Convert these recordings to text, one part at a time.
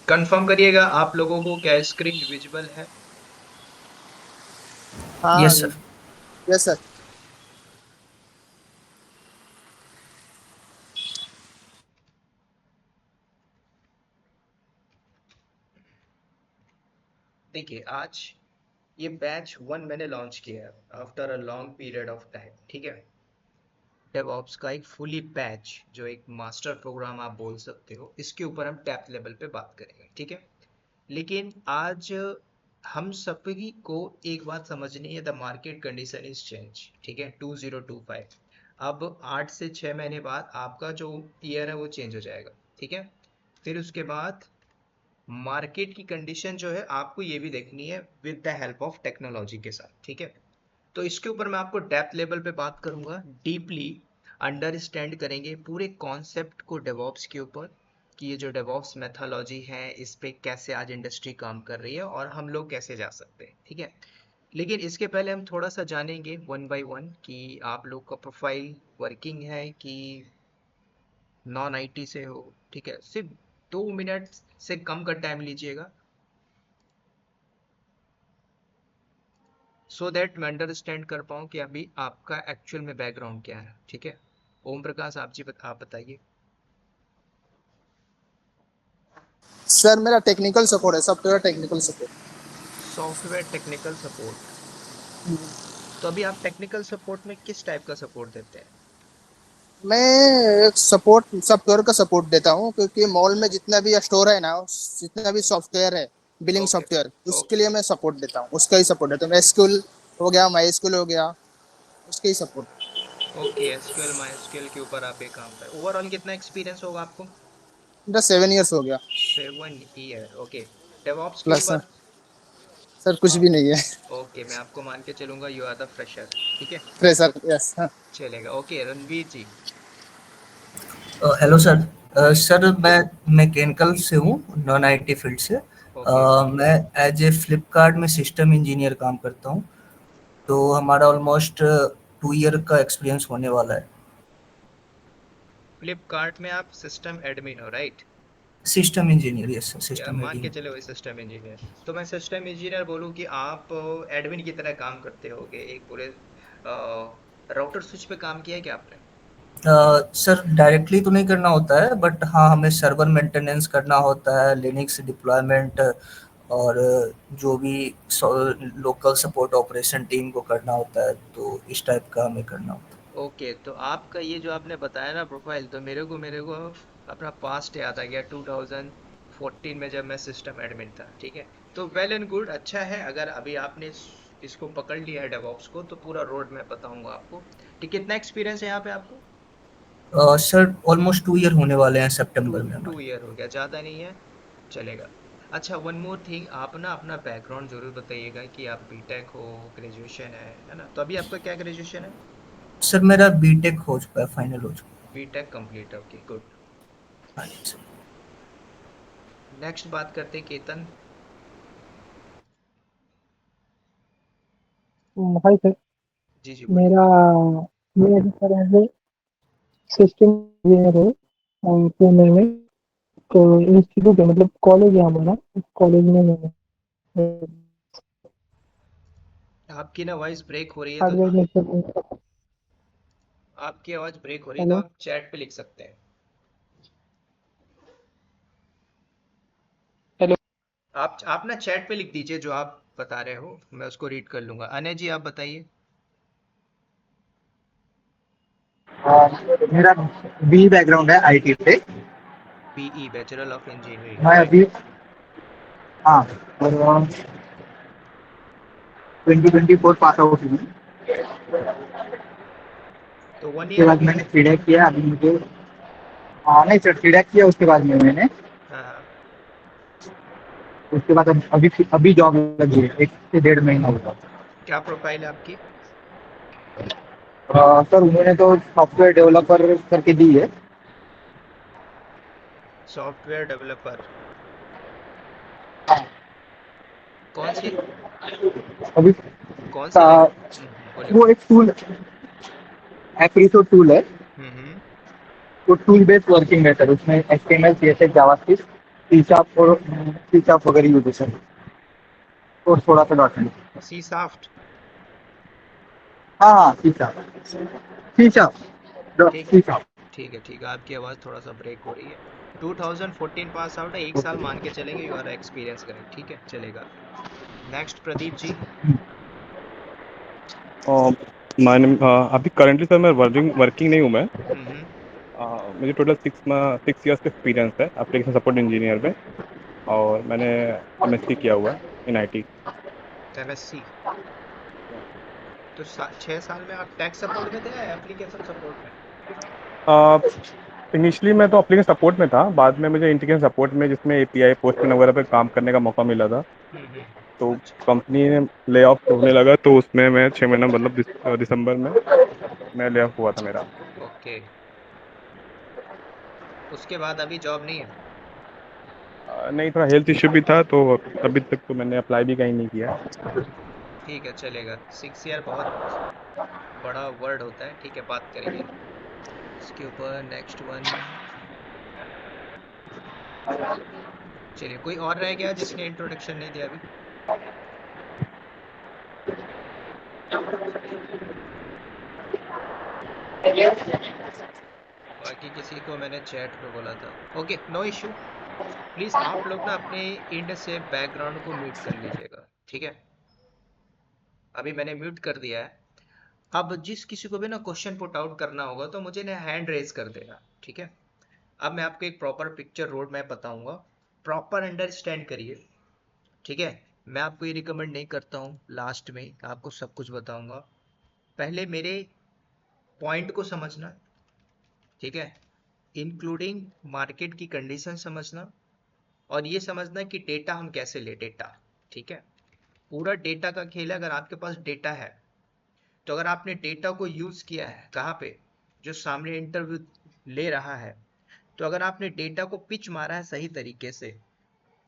Confirm करिएगा आप लोगों को क्या स्क्रीन विजिबल है। हाँ। Yes sir. Yes sir. देखिए आज ये बैच 1 मैंने लॉन्च किया है after a long period of time, ठीक है। डेवऑप्स का एक फुली बैच जो एक मास्टर प्रोग्राम आप बोल सकते हो, इसके ऊपर हम टैप लेवल पे बात करेंगे, ठीक है। लेकिन आज हम सभी को एक बात समझनी है, the market condition is change, ठीक है। 2025 अब 8 से 6 महीने बाद आपका जो ईयर है वो चेंज हो जाएगा, ठीक है। फिर उसके बाद मार्केट की कंडीशन जो है आपको ये भी देखनी है with the help of technology के साथ, ठीक है। तो इसके ऊपर मैं आपको डेप्थ लेवल पे बात करूंगा, डीपली अंडरस्टैंड करेंगे पूरे कॉन्सेप्ट को डेवॉप्स के ऊपर, कि ये जो डेवॉप्स मेथोलॉजी है इस पे कैसे आज इंडस्ट्री काम कर रही है और हम लोग कैसे जा सकते हैं, ठीक है। लेकिन इसके पहले हम थोड़ा सा जानेंगे वन बाय वन कि आप लोग का प्रोफाइल वर्किंग है कि नॉन आईटी से हो, ठीक है। सिर्फ 2 मिनट से कम का टाइम लीजिएगा, सो दैट मैं अंडरस्टैंड कर पाऊँ कि अभी आपका एक्चुअल में बैकग्राउंड क्या है, ठीक है। ओम प्रकाश आप बताइए। सर मेरा टेक्निकल सपोर्ट है, software technical support. Software technical support. तो अभी आप टेक्निकल सपोर्ट में किस टाइप का सपोर्ट देते हैं? मैं एक सपोर्ट सॉफ्टवेयर का सपोर्ट देता हूँ, क्योंकि मॉल में जितना भी स्टोर है ना, जितना भी सॉफ्टवेयर है, बिलिंग ओके सॉफ्टवेयर, उसके लिए ओके मैं सपोर्ट देता हूँ, उसका ही सपोर्ट देता हूँ। एसक्यूएल हो गया, माई एसक्यूएल हो गया, उसके ही support. Okay. SQL MySQL के ऊपर आप ये काम कर, ओवरऑल कितना एक्सपीरियंस होगा आपको? मेरा 7 इयर्स हो गया। 7 ईयर, ओके। डेवऑप्स के प्लस सर, ऊपर? सर कुछ भी नहीं है। ओके, मैं आपको मान के चलूंगा यू आर द फ्रेशर, ठीक है। Fresher, yes. चलेगा, okay. Ranveer ji. Hello sir. Sir मैं मैकेनिकल से हूँ, नॉन आईटी फील्ड से। ओके। मैं एज ए फ्लिपकार्ट में सिस्टम इंजीनियर काम करता हूँ। तो हमारा ऑलमोस्ट 2 ईयर का एक्सपीरियंस होने वाला है। फ्लिपकार्ट में आप सिस्टम एडमिन हो, right? System engineer, yes sir, या सिस्टम मान के इंजीनियर। चले वही सिस्टम इंजीनियर। तो मैं सिस्टम इंजीनियर बोलूँ कि आप एडमिन की तरह काम करते होगे एक पूरे राउटर स्विच पे काम किया है क्या आपने? सर डायरेक्टली तो नहीं करना होता है, बट हाँ हमें सर्वर मेंटेनेंस करना होता है, लिनक्स डिप्लॉयमेंट, और जो भी लोकल सपोर्ट ऑपरेशन टीम को करना होता है, तो इस टाइप का हमें करना होता है। ओके, तो आपका ये जो आपने बताया ना प्रोफाइल, तो मेरे को अपना पास्ट याद आ गया 2014 में जब मैं सिस्टम एडमिन था, ठीक है। तो वेल एंड गुड, अच्छा है अगर अभी आपने इसको पकड़ लिया है डेवऑप्स को, तो पूरा रोड मैं बताऊंगा आपको। ठीक, कितना एक्सपीरियंस है यहाँ पे आपको? सर ऑलमोस्ट 2 ईयर होने वाले हैं टू सितंबर में टू हमारे। ईयर हो गया, ज़्यादा नहीं है, चलेगा। अच्छा, वन मोर थिंग, आप ना अपना बैकग्राउंड जरूर बताइएगा कि आप बीटेक हो, ग्रेजुएशन है ना। तो अभी आपका क्या ग्रेजुएशन है? सर मेरा बीटेक हो चुका है, फाइनल हो चुका बीटेक कंप्लीट है, ओके गुड। है। हाँ जी सर। नेक्स्ट बात करते हैं केतन। Hi sir. जी जी बोलिए। मेरा मैं अभी sir as a system engineer हूँ पुणे में। तो इंस्टीट्यूट है, मतलब कॉलेज है हमारा, उस कॉलेज में मैं आपकी ना वॉइस ब्रेक हो रही है, तो हार्डवेयर में। आपकी आवाज़ ब्रेक हो रही है, तो हेलो आप चैट पे लिख सकते हैं। हेलो। आप ना चैट पे लिख दीजिए जो आप बता रहे हो, मैं उसको रीड कर लूंगा। अनय जी आप बताइए। मेरा बी बैकग्राउंड है आईटी से। बीई, बैचलर ऑफ इंजीनियरिंग, मैं राइट? अभी, हाँ, और 2024 पास आउट हूँ। तो 1 ईयर उसके बाद अभी। मैंने सीडैक किया, अभी मुझे, हाँ नहीं सर, सीडैक किया उसके बाद में मैंने, हाँ हाँ। उसके बाद अभी अभी जॉब लगी है, 1 से 1.5 महीना हुआ। क्या प्रोफाइल है आपकी? सर उन्होंने तो सॉफ्टवेयर डेवलपर करके दी है। Software developer. हाँ, कौन सी अभी कौन सी का, बोलिए वो बोलिए। एक टूल, एप्रीसो टूल है। हम्म। वो टूल बेस्ड वर्किंग है सर, उसमें HTML CSS JavaScript C sharp वगैरह यूज है सर, और थोड़ा सा .NET। सी साफ्ट। हाँ हाँ, सी शार्प, सी शार्प, ठीक सी शार्प। ठीक है, आपकी आवाज़ थोड़ा सा ब्रेक हो रही है। 2014 पास आउट है, एक साल मान के चलेंगे, यू आर एक्सपीरियंस गाइड, ठीक है चलेगा फिर। नेक्स्ट प्रदीप जी। मैंने अभी करंटली सर मैं वर्किंग नहीं हूँ मैं। हम्म। मुझे टोटल 6 ईयर्स का एक्सपीरियंस है एप्लीकेशन सपोर्ट इंजीनियर में, और मैंने MSc किया हुआ है इन IT। MSc। तो 6 साल में आप टेक सपोर्ट में थे या एप्लीकेशन सपोर्ट में? इनिशियली मैं तो एप्लीकेशन सपोर्ट में था, बाद में मुझे इंटीग्रेशन सपोर्ट में, जिसमें API पोस्टमैन वगैरह पे काम करने का मौका मिला था। तो अच्छा। कंपनी ने ले ऑफ होने लगा, तो उसमें मैं 6 महीना मतलब दिसंबर में मैं ले ऑफ हुआ था मेरा। ओके, उसके बाद अभी जॉब नहीं है? नहीं, थोड़ा हेल्थ इश्यू भी था, तो अभी तक तो मैंने अप्लाई भी कहीं नहीं किया। ठीक है चलेगा, 6 ईयर बहुत बड़ा वर्ड होता है, ठीक है बात करेंगे इसके ऊपर। नेक्स्ट वन, चलिए कोई और रह गया जिसने इंट्रोडक्शन नहीं दिया अभी? बाकी किसी को मैंने चैट पे बोला था। Okay no issue. प्लीज आप लोग ना अपने इंड से बैकग्राउंड को म्यूट कर लीजिएगा, ठीक है? अभी मैंने म्यूट कर दिया है। अब जिस किसी को भी ना क्वेश्चन पुट आउट करना होगा तो मुझे ना हैंड रेज कर देना, ठीक है? अब मैं आपको एक प्रॉपर पिक्चर रोड मैप बताऊंगा, प्रॉपर अंडरस्टैंड करिए, ठीक है? मैं आपको ये रिकमेंड नहीं करता हूँ लास्ट में आपको सब कुछ बताऊंगा, पहले मेरे पॉइंट को समझना, ठीक है? इंक्लूडिंग मार्केट की कंडीशन समझना, और ये समझना कि डेटा हम कैसे ले, डेटा, ठीक है? पूरा डेटा का खेल है। अगर आपके पास डेटा है तो अगर आपने डेटा को यूज किया है कहाँ पे, जो सामने इंटरव्यू ले रहा है, तो अगर आपने डेटा को पिच मारा है सही तरीके से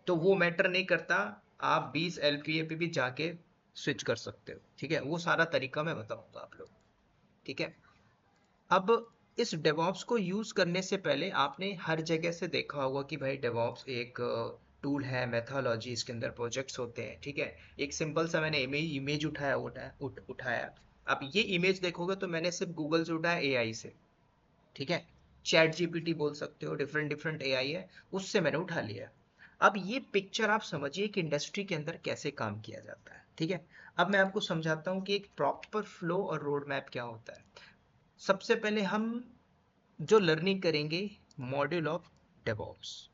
तो वो मैटर नहीं करता, आप 20 LPA पे भी जाके स्विच कर सकते हो, ठीक है? वो सारा तरीका मैं बताऊंगा आप लोग, ठीक है? अब इस डेवॉप्स को यूज करने से पहले आपने हर जगह से देखा होगा कि भाई डेवॉप्स एक टूल है, मेथोलॉजी, इसके अंदर प्रोजेक्ट्स होते हैं, ठीक है? एक सिंपल सा मैंने इमेज उठाया। अब ये इमेज देखोगे तो मैंने सिर्फ गूगल से उठाया, AI से, ठीक है? चैट GPT बोल सकते हो, डिफरेंट डिफरेंट AI है, उससे मैंने उठा लिया। अब ये पिक्चर आप समझिए कि इंडस्ट्री के अंदर कैसे काम किया जाता है, ठीक है? अब मैं आपको समझाता हूँ कि एक प्रॉपर फ्लो और रोड मैप क्या होता है। सबसे पहले हम जो लर्निंग करेंगे, मॉड्यूल ऑफ डेवॉप्स।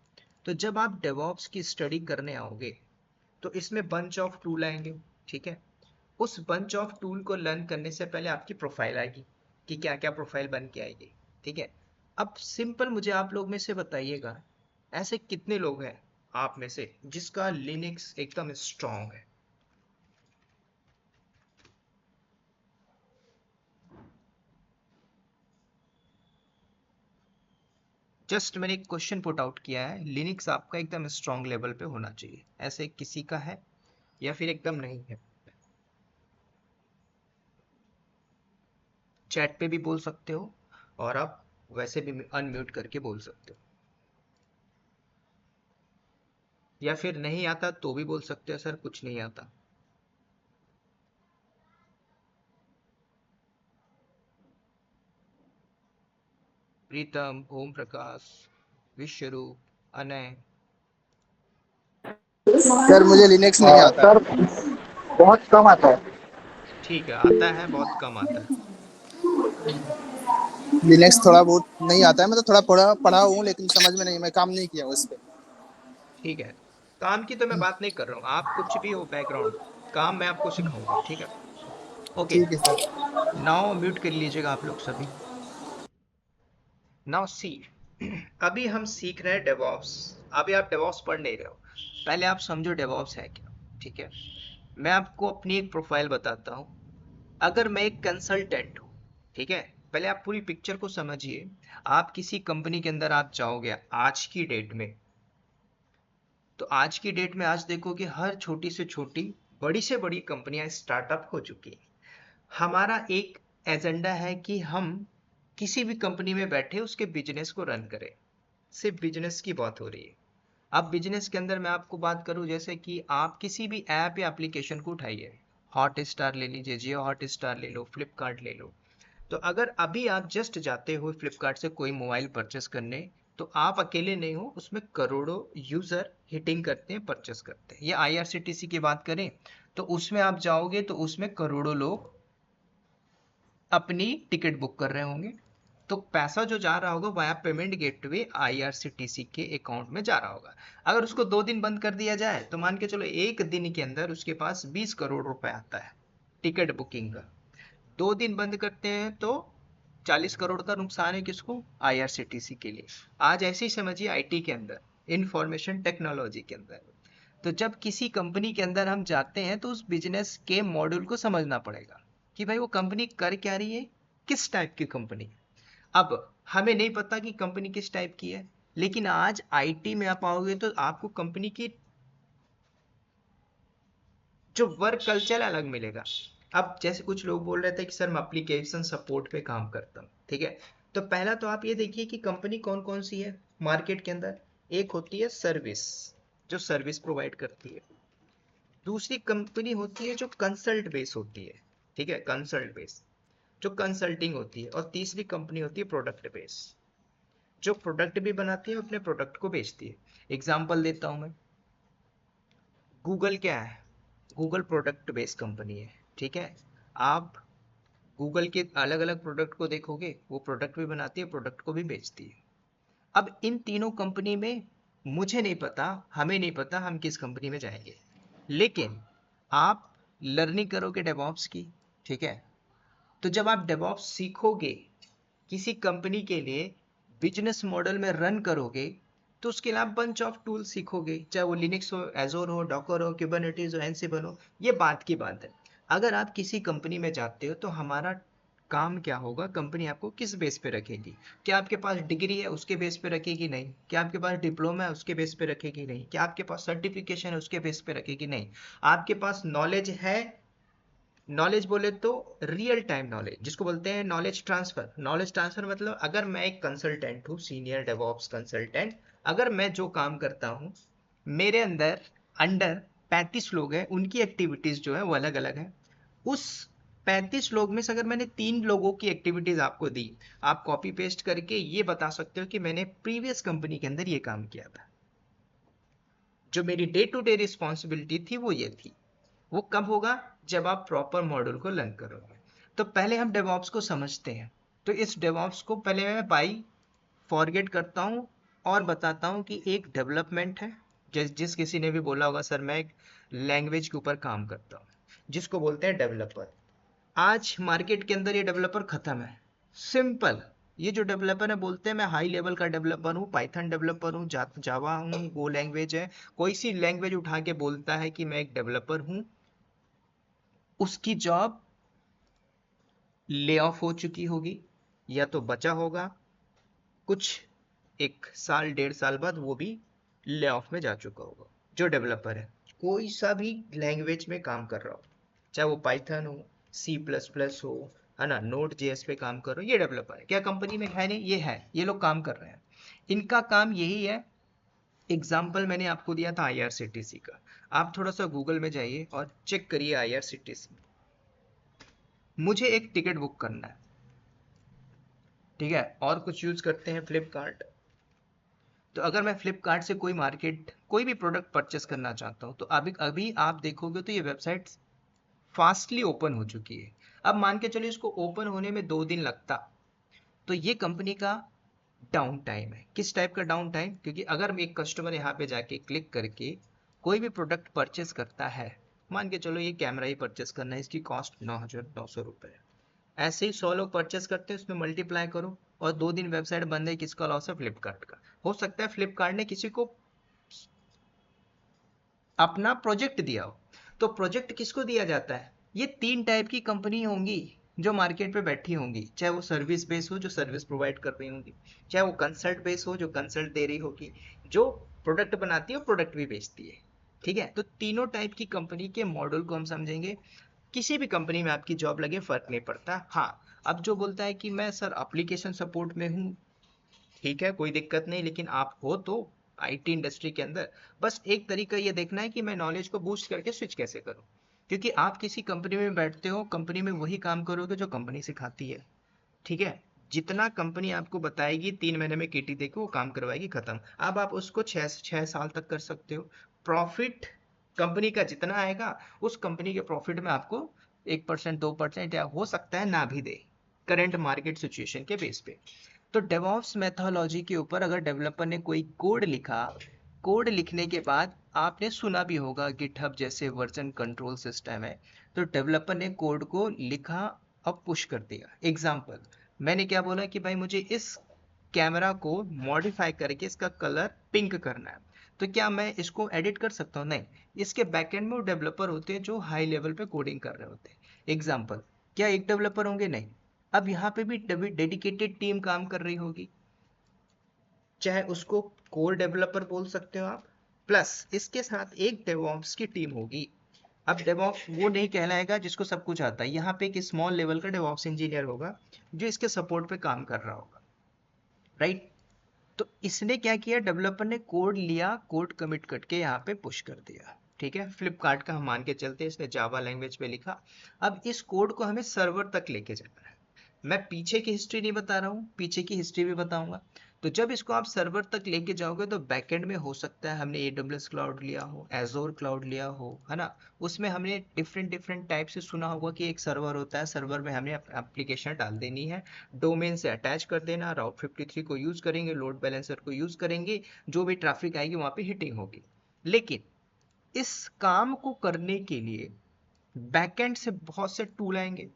तो जब आप डेवॉप्स की स्टडी करने आओगे तो इसमें बंच ऑफ टूल आएंगे, ठीक है? उस बंच ऑफ टूल को लर्न करने से पहले आपकी प्रोफाइल आएगी कि क्या क्या प्रोफाइल बन के आएगी, ठीक है? अब सिंपल मुझे आप लोग में से बताइएगा, ऐसे कितने लोग हैं आप में से जिसका लिनक्स एकदम स्ट्रांग है? जस्ट मैंने एक क्वेश्चन पुट आउट किया है, लिनक्स आपका एकदम स्ट्रांग लेवल पे होना चाहिए, ऐसे किसी का है या फिर एकदम नहीं है? चैट पे भी बोल सकते हो और आप वैसे भी अनम्यूट करके बोल सकते हो, या फिर नहीं आता तो भी बोल सकते हो सर कुछ नहीं आता। प्रीतम, ओम प्रकाश, विश्वरूप, अनय। सर मुझे लिनक्स नहीं आता। सर बहुत कम आता है। ठीक है, आता है, बहुत कम आता है। लिनक्स थोड़ा बहुत नहीं आता है, मैं तो थोड़ा पढ़ा पढ़ा हूँ लेकिन समझ में नहीं, मैं काम नहीं किया हूँ इस पे। ठीक है, काम की तो मैं बात नहीं कर रहा हूँ, आप कुछ भी हो बैकग्राउंड, काम मैं आपको सिखाऊंगा, ठीक है? ओके, ठीक है सर। नाउ म्यूट कर लीजिएगा आप लोग सभी। नाउ सी, अभी हम सीख रहे हैं डेवॉप्स। अभी आप डेवॉप्स पढ़ नहीं रहे हो, पहले आप समझो डेवॉप्स है क्या, ठीक है? मैं आपको अपनी एक प्रोफाइल बताता हूँ। अगर मैं एक कंसल्टेंट हूँ, ठीक है? पहले आप पूरी पिक्चर को समझिए। आप किसी कंपनी के अंदर आप जाओगे आज की डेट में, तो आज की डेट में आज देखो कि हर छोटी से छोटी, बड़ी से बड़ी कंपनियां स्टार्टअप हो चुकी हैं। हमारा एक एजेंडा है कि हम किसी भी कंपनी में बैठे उसके बिजनेस को रन करे। सिर्फ बिजनेस की बात हो रही है। अब बिजनेस के अंदर मैं आपको बात करूं, जैसे कि आप किसी भी ऐप या एप्लीकेशन को उठाइए, हॉट स्टार ले लीजिए, जियो हॉट स्टार ले लो, फ्लिपकार्ट ले लो। तो अगर अभी आप जस्ट जाते हो फ्लिपकार्ट से कोई मोबाइल परचेस करने, तो आप अकेले नहीं हो, उसमें करोड़ों यूजर हिटिंग करते हैं, परचेस करते हैं। ये आईआरसीटीसी की बात करें तो उसमें आप जाओगे तो उसमें करोड़ों लोग अपनी टिकट बुक कर रहे होंगे। तो पैसा जो जा रहा होगा वाया पेमेंट गेटवे आईआरसीटीसी के अकाउंट में जा रहा होगा। अगर उसको 2 दिन बंद कर दिया जाए तो मान के चलो 1 दिन के अंदर उसके पास 20 करोड़ रुपए आता है टिकट बुकिंग का। 2 दिन बंद करते हैं तो 40 करोड़ का नुकसान है किसको? आईआरसीटीसी के लिए। आज ऐसे ही समझिए आईटी के अंदर, इंफॉर्मेशन टेक्नोलॉजी के अंदर। तो जब किसी कंपनी के अंदर हम जाते हैं तो उस बिजनेस के मॉड्यूल को समझना पड़ेगा कि भाई वो कंपनी कर क्या रही है, किस टाइप की कंपनी। अब हमें नहीं पता कि कंपनी किस टाइप की है, लेकिन आज आईटी में आप आओगे तो आपको कंपनी की जो वर्क कल्चर अलग मिलेगा। अब जैसे कुछ लोग बोल रहे थे कि सर मैं एप्लीकेशन सपोर्ट पे काम करता हूँ, ठीक है। तो पहला तो आप ये देखिए कि कंपनी कौन कौन सी है मार्केट के अंदर। एक होती है सर्विस, जो सर्विस प्रोवाइड करती है। दूसरी कंपनी होती है जो कंसल्ट बेस होती है, ठीक है, कंसल्ट बेस जो कंसल्टिंग होती है। और तीसरी कंपनी होती है प्रोडक्ट बेस, जो प्रोडक्ट भी बनाती है, अपने प्रोडक्ट को बेचती है। एग्जाम्पल देता हूं मैं, गूगल क्या है? गूगल प्रोडक्ट बेस्ड कंपनी है, ठीक है। आप गूगल के अलग अलग प्रोडक्ट को देखोगे, वो प्रोडक्ट भी बनाती है, प्रोडक्ट को भी बेचती है। अब इन तीनों कंपनी में मुझे नहीं पता, हमें नहीं पता हम किस कंपनी में जाएंगे, लेकिन आप लर्निंग करोगे डेवऑप्स की, ठीक है। तो जब आप डेवऑप्स सीखोगे, किसी कंपनी के लिए बिजनेस मॉडल में रन करोगे, तो उसके लिए आप बंच ऑफ टूल सीखोगे, चाहे वो लिनक्स हो, एजोर हो, डॉकर हो, कुबरनेटिस हो, एंसिबल हो। ये बात की बात है। अगर आप किसी कंपनी में जाते हो तो हमारा काम क्या होगा, कंपनी आपको किस बेस पे रखेगी? क्या आपके पास डिग्री है उसके बेस पे रखेगी? नहीं। क्या आपके पास डिप्लोमा है उसके बेस पे रखेगी? नहीं। क्या आपके पास सर्टिफिकेशन है उसके बेस पे रखेगी? नहीं। आपके पास नॉलेज है, नॉलेज बोले तो रियल टाइम नॉलेज, जिसको बोलते हैं नॉलेज ट्रांसफर। नॉलेज ट्रांसफर मतलब अगर मैं एक कंसल्टेंट हूँ, सीनियर डेवऑप्स कंसल्टेंट, अगर मैं जो काम करता हूँ, मेरे अंदर अंडर 35 लोग हैं, उनकी एक्टिविटीज जो है वो अलग अलग है। उस 35 लोग में से अगर मैंने 3 लोगों की एक्टिविटीज आपको दी, आप कॉपी पेस्ट करके ये बता सकते हो कि मैंने प्रीवियस कंपनी के अंदर ये काम किया था। जो मेरी डे टू डे रिस्पॉन्सिबिलिटी थी वो ये थी। वो कब होगा? जब आप प्रॉपर मॉड्यूल को लर्न करोगे। तो पहले हम डेवऑप्स को समझते हैं। तो इस डेवऑप्स को पहले मैं बाई फॉरगेट करता हूँ और बताता हूँ कि एक डेवलपमेंट है। जिस किसी ने भी बोला होगा सर मैं एक लैंग्वेज के ऊपर काम करता हूँ, जिसको बोलते हैं डेवलपर। आज मार्केट के अंदर ये डेवलपर खत्म है। सिंपल, ये जो डेवलपर है बोलते हैं मैं हाई लेवल का डेवलपर हूँ, पाइथन डेवलपर हूँ, जावा हूँ, गो लैंग्वेज है, कोई सी लैंग्वेज उठा के बोलता है कि मैं एक डेवलपर हूँ, उसकी जॉब ले ऑफ हो चुकी होगी या तो बचा होगा, कुछ 1 साल 1.5 साल बाद वो भी ले ऑफ में जा चुका होगा। जो डेवलपर है कोई सा भी लैंग्वेज में काम कर रहा हो, चाहे वो पाइथन हो, C++ हो, है ना, नोड जेएस पे काम कर रहे हो, ये डेवलपर है। क्या कंपनी में है? नहीं, ये है, ये लोग काम कर रहे हैं, इनका काम यही है। एग्जाम्पल मैंने आपको दिया था आईआरसीटीसी का, आप थोड़ा सा गूगल में जाइए और चेक करिए आईआरसीटीसी। मुझे एक टिकट बुक करना है, ठीक है, और कुछ यूज करते हैं फ्लिपकार्ट। तो अगर मैं फ्लिपकार्ट से कोई भी प्रोडक्ट परचेस करना चाहता हूँ, तो अभी अभी आप देखोगे तो ये वेबसाइट फास्टली ओपन हो चुकी है। अब मान के चलिए इसको ओपन होने में 2 दिन लगता, तो ये कंपनी का डाउन टाइम है। किस टाइप का डाउन टाइम? क्योंकि अगर एक कस्टमर यहाँ पे जाके क्लिक करके कोई भी प्रोडक्ट परचेस करता है, मान के चलो ये कैमरा ही परचेस करना है, इसकी कॉस्ट 9,900 रुपये है। ऐसे ही 100 लोग परचेस करते हैं, उसमें मल्टीप्लाई करो, और 2 दिन वेबसाइट बंद है, किसका लॉस है? फ्लिपकार्ट का। हो सकता है फ्लिपकार्ट ने किसी को अपना प्रोजेक्ट दिया हो। तो प्रोजेक्ट किसको दिया जाता है? ये 3 टाइप की कंपनी होंगी जो मार्केट पे बैठी होंगी, चाहे वो सर्विस बेस हो जो सर्विस प्रोवाइड कर रही होंगी, चाहे वो कंसल्ट बेस हो जो कंसल्ट दे रही होगी, जो प्रोडक्ट बनाती है प्रोडक्ट भी बेचती है, ठीक है। तो तीनों टाइप की कंपनी के मॉडल को हम समझेंगे। किसी भी कंपनी में आपकी जॉब लगे फर्क नहीं पड़ता। हाँ, अब जो बोलता है कि मैं सर एप्लीकेशन सपोर्ट में हूँ, ठीक है कोई दिक्कत नहीं, लेकिन आप हो तो आईटी इंडस्ट्री के अंदर, बस एक तरीका ये देखना है कि मैं नॉलेज को बूस्ट करके स्विच कैसे करूं, क्योंकि आप किसी कंपनी में बैठते हो, कंपनी में वही काम करोगे जो कंपनी सिखाती है, ठीक है। जितना कंपनी आपको बताएगी 3 महीने में केटी देके वो काम करवाएगी, खत्म। अब आप उसको 6 साल तक कर सकते हो। प्रॉफिट कंपनी का जितना आएगा उस कंपनी के प्रॉफिट में आपको 1% 2% या हो सकता है ना भी दे, करंट मार्केट सिचुएशन के बेस पे। तो डेवऑप्स मेथोलॉजी के ऊपर अगर डेवलपर ने कोई कोड लिखा, कोड लिखने के बाद आपने सुना भी होगा गिटहब जैसे वर्जन कंट्रोल सिस्टम है, तो डेवलपर ने कोड को लिखा और पुश कर दिया। एग्जाम्पल, मैंने क्या बोला कि भाई मुझे इस कैमरा को मॉडिफाई करके इसका कलर पिंक करना है, तो क्या मैं इसको एडिट कर सकता हूँ? नहीं, इसके बैकएंड में वो डेवलपर होते हैं जो हाई लेवल पे कोडिंग कर रहे होते हैं। एग्जाम्पल, क्या एक डेवलपर होंगे? नहीं। अब यहाँ पे भी डेडिकेटेड टीम काम कर रही होगी, चाहे उसको कोर डेवलपर बोल सकते हो आप, प्लस इसके साथ एक डेवऑप्स की टीम होगी। अब डेवऑप्स वो नहीं कहलाएगा जिसको सब कुछ आता है, यहाँ पे एक स्मॉल लेवल का डेवऑप्स इंजीनियर होगा जो इसके सपोर्ट पे काम कर रहा होगा, राइट। तो इसने क्या किया, डेवलपर ने कोड लिया, कोड कमिट करके यहाँ पे पुश कर दिया, ठीक है। फ्लिपकार्ट का हम मान के चलते हैं, इसने जावा लैंग्वेज पे लिखा। अब इस कोड को हमें सर्वर तक लेके जाना है। मैं पीछे की हिस्ट्री नहीं बता रहा हूँ, पीछे की हिस्ट्री भी बताऊंगा। तो जब इसको आप सर्वर तक लेके जाओगे तो बैकएंड में हो सकता है हमने AWS क्लाउड लिया हो, एजोर क्लाउड लिया हो, है ना। उसमें हमने डिफरेंट टाइप से सुना होगा कि एक सर्वर होता है, सर्वर में हमने एप्लीकेशन डाल देनी है, डोमेन से अटैच कर देना, राउट 53 को यूज करेंगे, लोड बैलेंसर को यूज करेंगे, जो भी ट्रैफिक आएगी वहां पे हिटिंग होगी। लेकिन इस काम को करने के लिए बैकएंड से बहुत से टूल आएंगे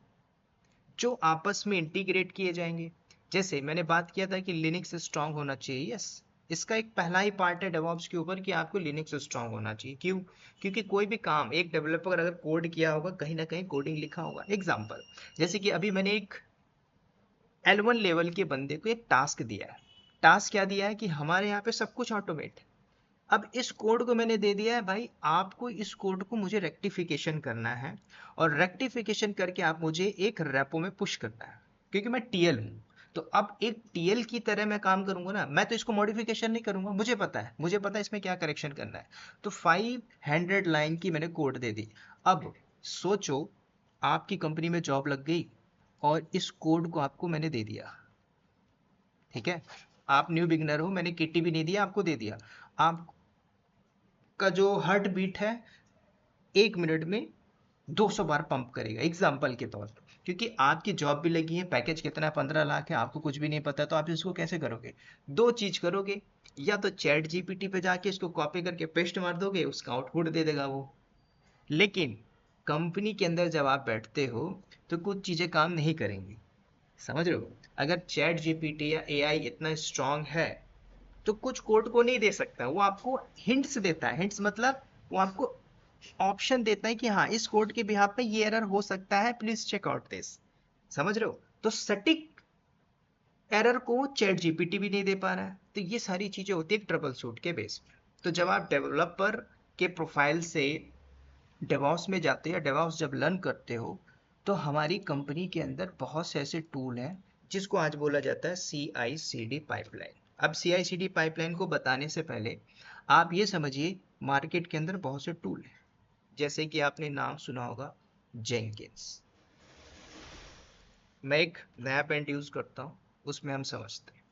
जो आपस में इंटीग्रेट किए जाएंगे। जैसे मैंने बात किया था कि लिनक्स स्ट्रांग होना चाहिए, यस, इसका एक पहला ही पार्ट है डेवऑप्स के ऊपर कि आपको लिनक्स स्ट्रांग होना चाहिए। क्यों? क्योंकि कोई भी काम एक डेवलपर अगर कोड किया होगा, कहीं ना कहीं कोडिंग लिखा होगा। एग्जाम्पल, जैसे कि अभी मैंने एक L1 लेवल के बंदे को एक टास्क दिया है। टास्क क्या दिया है कि हमारे यहाँ पे सब कुछ ऑटोमेट। अब इस कोड को मैंने दे दिया है, भाई आपको इस कोड को मुझे रेक्टिफिकेशन करना है, और रेक्टिफिकेशन करके आप मुझे एक रेपो में पुश करना है, क्योंकि मैं टीएल हूँ। तो अब एक टीएल की तरह मैं काम करूंगा ना, मैं तो इसको मॉडिफिकेशन नहीं करूंगा, मुझे पता है इसमें क्या करेक्शन करना है। तो 500 लाइन की मैंने कोड दे दी। अब सोचो आपकी कंपनी में जॉब लग गई और इस कोड को आपको मैंने दे दिया, ठीक है। आप न्यू बिगनर हो, मैंने किटी भी नहीं दिया, आपको दे दिया। आप का जो हार्ट बीट है 1 मिनट में 200 बार पंप करेगा, एग्जाम्पल के तौर पर, क्योंकि आपकी जॉब भी लगी है, पैकेज कितना है, 15 लाख है, आपको कुछ भी नहीं पता, तो आप इसको कैसे करोगे? दो चीज करोगे, या तो चैट जीपीटी पे जाके इसको कॉपी करके पेस्ट मार दोगे, उसका आउटपुट दे देगा वो। लेकिन कंपनी के अंदर जब आप बैठते हो तो कुछ चीजें काम नहीं करेंगी, समझ रहे हो। अगर चैट जीपीटी या एआई इतना स्ट्रांग है तो कुछ कोड को नहीं दे सकता, वो आपको हिंट्स देता है। हिंट्स मतलब वो आपको ऑप्शन देता है कि हाँ इस कोड के बिहाफ पे ये एरर हो सकता है, प्लीज चेक आउट दिस, समझ रहे हो। तो सटीक एरर को चैट जीपीटी भी नहीं दे पा रहा है। तो ये सारी चीजें होती है ट्रबल शूट के बेस पे। तो जब आप डेवलपर के प्रोफाइल से डेवऑप्स में जाते हो या डेवऑप्स जब लर्न करते हो, तो हमारी कंपनी के अंदर बहुत से ऐसे टूल हैं जिसको आज बोला जाता है CI/CD पाइपलाइन। अब CI/CD पाइपलाइन को बताने से पहले आप ये समझिए, मार्केट के अंदर बहुत से टूल हैं, जैसे कि आपने नाम सुना होगा जेंकिंस। मैं एक नया पेंट यूज करता हूँ, उसमें हम समझते हैं।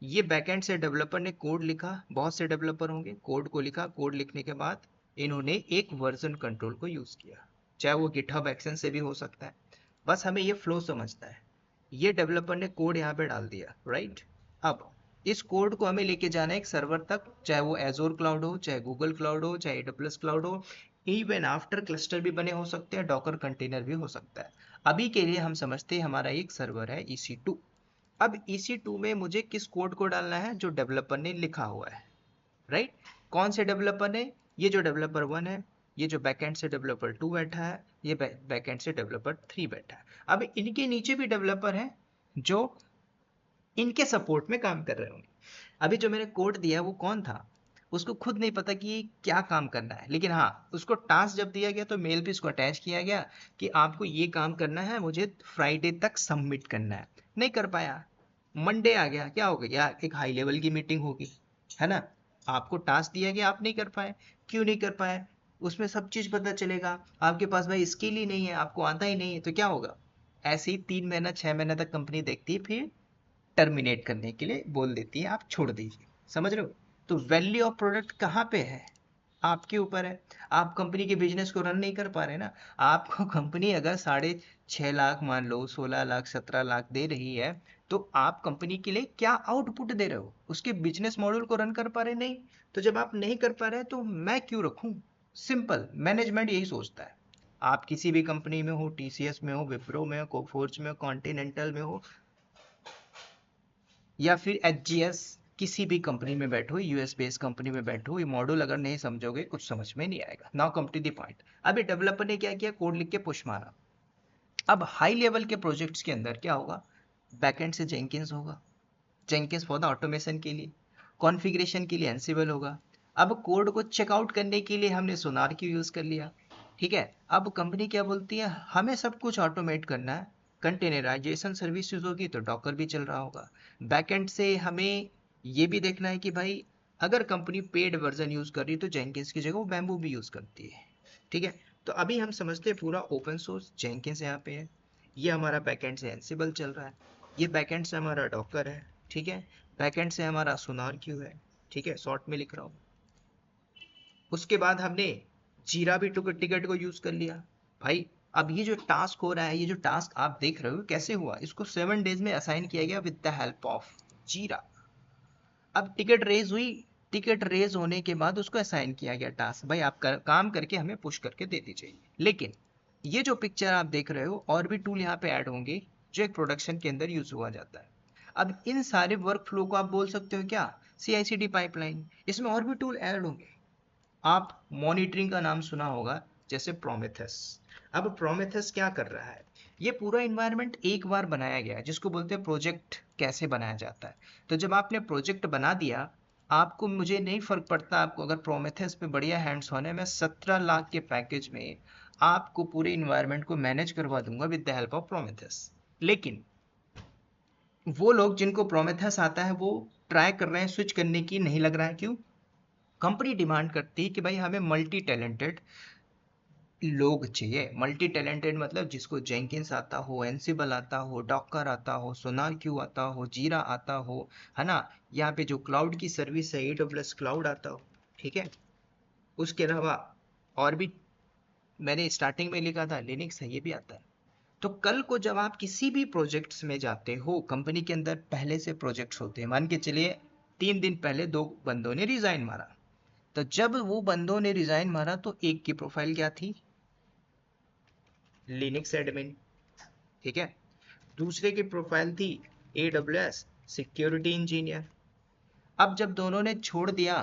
ये बैकएंड से डेवलपर ने कोड लिखा, बहुत से डेवलपर होंगे, कोड को लिखा, कोड लिखने के बाद इन्होंने एक वर्जन कंट्रोल को यूज किया, चाहे वो गिटहब एक्शन से भी हो सकता है। बस हमें ये फ्लो समझता है। ये डेवलपर ने कोड यहाँ पे डाल दिया, राइट। अब इस कोड को हमें लेके जाना है एक सर्वर तक, चाहे वो एजोर क्लाउड हो, चाहे गूगल क्लाउड हो, चाहे AWS क्लाउड हो, इवन आफ्टर क्लस्टर भी बने हो सकते हैं, डॉकर कंटेनर भी हो सकता है। अभी के लिए हम समझते हैं हमारा एक सर्वर है EC2। अब EC2 में मुझे किस कोड को डालना है? जो डेवलपर ने लिखा हुआ है, राइट। कौन से डेवलपर ने? ये जो डेवलपर 1 है, ये जो बैकएंड से डेवलपर 2 बैठा है, ये बैकएंड से डेवलपर 3 बैठा है। अब इनके नीचे भी डेवलपर हैं जो इनके सपोर्ट में काम कर रहे होंगे। अभी जो मैंने कोड दिया वो कौन था? उसको खुद नहीं पता कि क्या काम करना है, लेकिन हाँ उसको टास्क जब दिया गया तो मेल पे इसको अटैच किया गया कि आपको ये काम करना है, मुझे फ्राइडे तक सबमिट करना है। नहीं कर पाया, मंडे आ गया, क्या हो गया, एक हाई लेवल की मीटिंग होगी, है ना। आपको टास्क दिया गया, आप नहीं कर पाए, क्यों नहीं कर पाए, उसमें सब चीज पता चलेगा। आपके पास भाई स्किल ही नहीं है, आपको आता ही नहीं है, तो क्या होगा। ऐसे ही 3 महीना 6 महीना तक कंपनी देखती है, फिर टर्मिनेट करने के लिए बोल देती है, आप छोड़ दीजिए। समझ रहे हो। तो वैल्यू ऑफ प्रोडक्ट कहाँ पे है, आपके ऊपर है। आप कंपनी के बिजनेस को रन नहीं कर पा रहे ना। आपको कंपनी अगर 6.5 लाख मान लो, 16 लाख 17 लाख दे रही है, तो आप कंपनी के लिए क्या आउटपुट दे रहे हो, उसके बिजनेस मॉडल को रन कर पा रहे नहीं। तो जब आप नहीं कर पा रहे तो मैं क्यों रखूं। सिंपल मैनेजमेंट यही सोचता है। आप किसी भी कंपनी में हो, टीसीएस में हो, विप्रो में हो, कोफोर्ज में हो, कॉन्टिनेंटल में हो, या फिर एचजीएस, किसी भी कंपनी में बैठो, यूएस बेस्ड कंपनी में बैठो, ये मॉड्यूल अगर नहीं समझोगे कुछ समझ में नहीं आएगा। Now come to the point. अभी डेवलपर ने क्या किया, कोड लिख के पुश मारा। अब हाई लेवल के प्रोजेक्ट्स के अंदर क्या होगा, बैकएंड से जेंकिंस होगा, जेंकिंस फॉर द ऑटोमेशन के लिए, कॉन्फ़िगरेशन के लिए एंसिबल होगा। अब कोड को चेकआउट करने के लिए हमने सोनार क्यू यूज कर लिया, ठीक है। अब कंपनी क्या बोलती है, हमें सब कुछ ऑटोमेट करना है, कंटेनराइजेशन सर्विसेज होगी तो डॉकर भी चल रहा होगा। बैकएंड से हमें ये भी देखना है कि भाई अगर कंपनी पेड वर्जन यूज कर रही है तो जेंकिंस की जगह वो बैम्बू भी यूज करती है, ठीक है। तो अभी हम समझते हैं पूरा ओपन सोर्स जेंकिंस यहाँ पे है, ये हमारा बैकएंड से एंसिबल चल रहा है, ये बैकएंड से हमारा डॉकर है, ठीक है। बैकएंड से हमारा सोनार क्यू है, ठीक है, शॉर्ट में लिख रहा हूँ। उसके बाद हमने जीरा भी टिकट को यूज कर लिया। भाई अब ये जो टास्क हो रहा है, ये जो टास्क आप देख रहे हो कैसे हुआ, इसको 7 डेज में असाइन किया गया विद द हेल्प ऑफ जीरा। अब टिकट रेज हुई, टिकट रेज होने के बाद उसको असाइन किया गया टास्क, भाई आप काम करके हमें पुश करके दे दीजिए। लेकिन ये जो पिक्चर आप देख रहे हो, और भी टूल यहाँ पे ऐड होंगे जो एक प्रोडक्शन के अंदर यूज हुआ जाता है। अब इन सारे वर्क फ्लो को आप बोल सकते हो क्या, CI/CD पाइपलाइन। इसमें और भी टूल ऐड होंगे। आप मॉनिटरिंग का नाम सुना होगा, जैसे प्रोमेथेस। अब प्रोमेथेस क्या कर रहा है, ये पूरा इन्वायरमेंट एक बार बनाया गया है, जिसको बोलते हैं प्रोजेक्ट कैसे बनाया जाता है। तो जब आपने प्रोजेक्ट बना दिया, आपको मुझे नहीं फर्क पड़ता, आपको अगर प्रोमेथेस पे बढ़िया हैंड्स ऑन है, मैं 17 लाख के पैकेज में आपको पूरे इन्वायरमेंट को मैनेज करवा दूंगा विद द हेल्प ऑफ प्रोमेथेस। लेकिन वो लोग जिनको प्रोमेथेस आता है वो ट्राई कर रहे हैं स्विच करने की, नहीं लग रहा है, क्यों। कंपनी डिमांड करती है कि भाई हमें मल्टी टैलेंटेड लोग चाहिए। मल्टी टैलेंटेड मतलब जिसको जेंकिंस आता हो, एंसिबल आता हो, डॉकर आता हो, सोनार क्यू आता हो, जीरा आता हो, है ना। यहाँ पे जो क्लाउड की सर्विस है, AWS क्लाउड आता हो, ठीक है। उसके अलावा और भी मैंने स्टार्टिंग में लिखा था लिनक्स है, ये भी आता है। तो कल को जब आप किसी भी प्रोजेक्ट्स में जाते हो, कंपनी के अंदर पहले से प्रोजेक्ट्स होते हैं, मान के चलिए 3 दिन पहले 2 बंदों ने रिजाइन मारा, तो जब वो बंदों ने रिजाइन मारा तो एक की प्रोफाइल क्या थी, लिनक्स एडमिन, ठीक है। दूसरे की प्रोफाइल थी AWS सिक्योरिटी इंजीनियर। अब जब दोनों ने छोड़ दिया,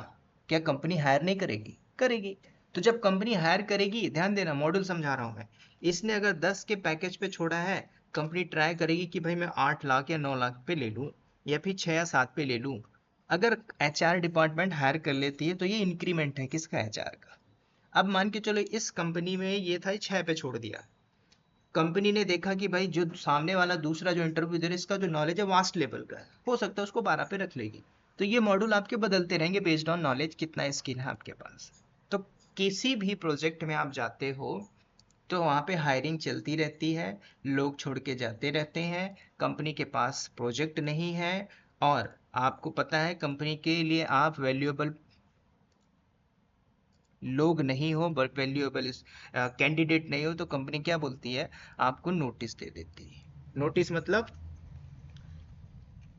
क्या कंपनी हायर नहीं करेगी, करेगी। तो जब कंपनी हायर करेगी, ध्यान देना मॉड्यूल समझा रहा हूं मैं, इसने अगर 10 के पैकेज पे छोड़ा है, कंपनी ट्राई करेगी कि भाई मैं 8 लाख या 9 लाख पे ले लूं, या फिर 6 या 7 पे ले लूं। अगर HR डिपार्टमेंट हायर कर लेती है तो ये इंक्रीमेंट है किसका, HR का। अब मान के चलो इस कंपनी में ये था 6 पे छोड़ दिया, कंपनी ने देखा कि भाई जो सामने वाला दूसरा जो इंटरव्यू दे रहा है, इसका जो नॉलेज है वास्ट लेवल का है, हो सकता है उसको 12 पे रख लेगी। तो ये मॉड्यूल आपके बदलते रहेंगे बेस्ड ऑन नॉलेज, कितना स्किल है आपके पास। तो किसी भी प्रोजेक्ट में आप जाते हो तो वहाँ पे हायरिंग चलती रहती है, लोग छोड़ के जाते रहते हैं, कंपनी के पास प्रोजेक्ट नहीं है, और आपको पता है कंपनी के लिए आप वैल्यूएबल लोग नहीं हो, वैल्यूएबल कैंडिडेट नहीं हो, तो कंपनी क्या बोलती है, आपको नोटिस दे देती है। नोटिस मतलब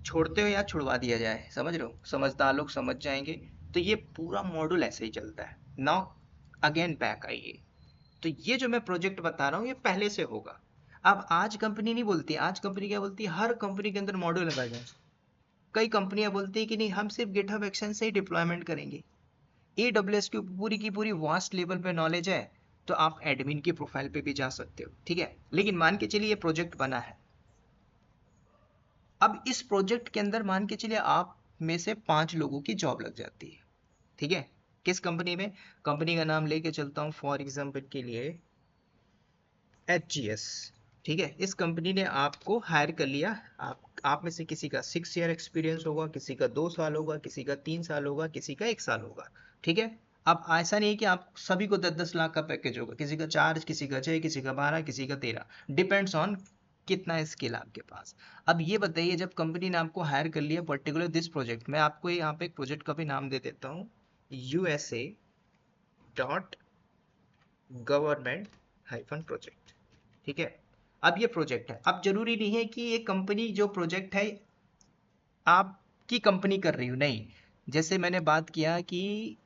छोड़ते हो या छुड़वा दिया जाए, समझ रहे हो, समझदार लोग समझ जाएंगे। तो ये पूरा मॉड्यूल ऐसे ही चलता है। नाउ अगेन बैक आइए, तो ये जो मैं प्रोजेक्ट बता रहा हूँ ये पहले से होगा। अब आज कंपनी नहीं बोलती, आज कंपनी क्या बोलती है, हर कंपनी के अंदर मॉड्यूल लगाया जाए। कई कंपनियां बोलती है कि नहीं, हम सिर्फ गिटहब एक्शन से ही डिप्लॉयमेंट करेंगे। AWS की पूरी वास्ट लेवल पे नॉलेज है, तो आप एडमिन की प्रोफाइल पे भी जा सकते हो, ठीक है। लेकिन मान के चलिए ये प्रोजेक्ट बना है, अब इस प्रोजेक्ट के अंदर मान के चलिए आप में से 5 लोगों की जॉब लग जाती है, ठीक है, किस कंपनी में? कंपनी का नाम लेके चलता हूँ फॉर एग्जाम्पल के लिए HGS। ठीक है, इस कंपनी ने आपको हायर कर लिया। आप में से किसी का 6 ईयर एक्सपीरियंस होगा, किसी का 2 साल होगा, किसी का 3 साल होगा, किसी का 1 साल होगा। ठीक है, अब ऐसा नहीं है कि आप सभी को 10-10 लाख का पैकेज होगा, किसी का 4, किसी का 6, किसी का 12, किसी का 13, डिपेंड्स ऑन कितना स्किल आपके पास। अब ये बताइए, जब कंपनी ने आपको हायर कर लिया पर्टिकुलर दिस प्रोजेक्ट, मैं आपको यहाँ पे एक प्रोजेक्ट का भी नाम दे देता हूँ, USA.government-project। ठीक है, अब ये प्रोजेक्ट है। अब जरूरी नहीं है कि ये कंपनी जो प्रोजेक्ट है आपकी कंपनी कर रही हो, नहीं। जैसे मैंने बात किया कि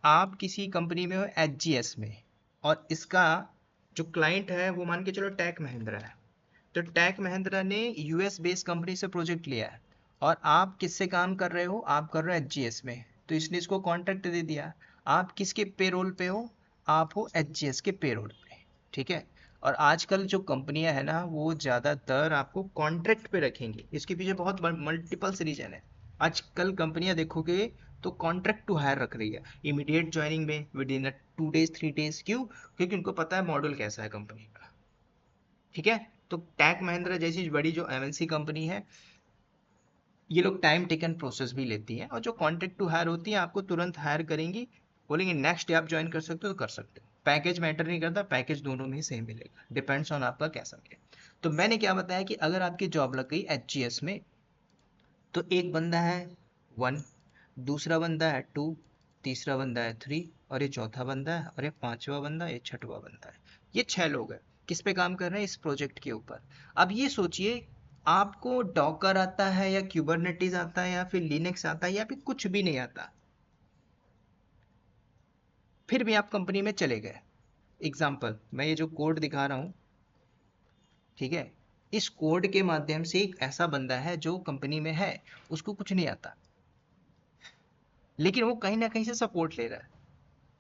आप किसी कंपनी में हो HGS में, और इसका जो क्लाइंट है वो मान के चलो टेक महिंद्रा है, तो टेक महिंद्रा ने US बेस्ड कंपनी से प्रोजेक्ट लिया है, और आप किससे काम कर रहे हो? आप कर रहे हो HGS में, तो इसने इसको कॉन्ट्रैक्ट दे दिया। आप किसके पेरोल पे हो? आप हो HGS के पेरोल पे। ठीक है, और आजकल जो कंपनियां है ना, वो ज़्यादातर आपको कॉन्ट्रैक्ट पे रखेंगी। इसके पीछे बहुत मल्टीपल्स रीजन है। आजकल कंपनियां देखोगे तो कॉन्ट्रैक्ट टू हायर रख रही है, इमीडिएट ज्वाइनिंग में, विद इन 2 डेज 3 डेज। क्यों? क्योंकि उनको पता है मॉडल कैसा है कंपनी का। ठीक है, तो टेक महिंद्रा जैसी बड़ी जो MNC कंपनी है, ये लोग टाइम टेकन प्रोसेस भी लेती है, और जो कॉन्ट्रैक्ट टू हायर होती है आपको तुरंत हायर करेंगी, बोलेंगे नेक्स्ट डे आप ज्वाइन कर सकते हो तो कर सकते हो। पैकेज मैटर नहीं करता, पैकेज दोनों में ही सेम मिलेगा, डिपेंड्स ऑन आपका कैसा मिले। तो मैंने क्या बताया कि अगर आपकी जॉब लग गई HGS में, तो एक बंदा है 1, दूसरा बंदा है 2, तीसरा बंदा है 3, और ये चौथा बंदा है, और ये 5वां बंदा, ये 6वां बंदा है। ये 6 लोग हैं, किस पे काम कर रहे हैं? इस प्रोजेक्ट के ऊपर। अब ये सोचिए, आपको डॉकर आता है या क्यूबरनेटिस आता है या फिर लिनक्स आता है या फिर कुछ भी नहीं आता, फिर भी आप कंपनी में चले गए। एग्जाम्पल, मैं ये जो कोड दिखा रहा हूँ, ठीक है, इस कोड के माध्यम से एक ऐसा बंदा है जो कंपनी में है, उसको कुछ नहीं आता, लेकिन वो कहीं ना कहीं से सपोर्ट ले रहा है।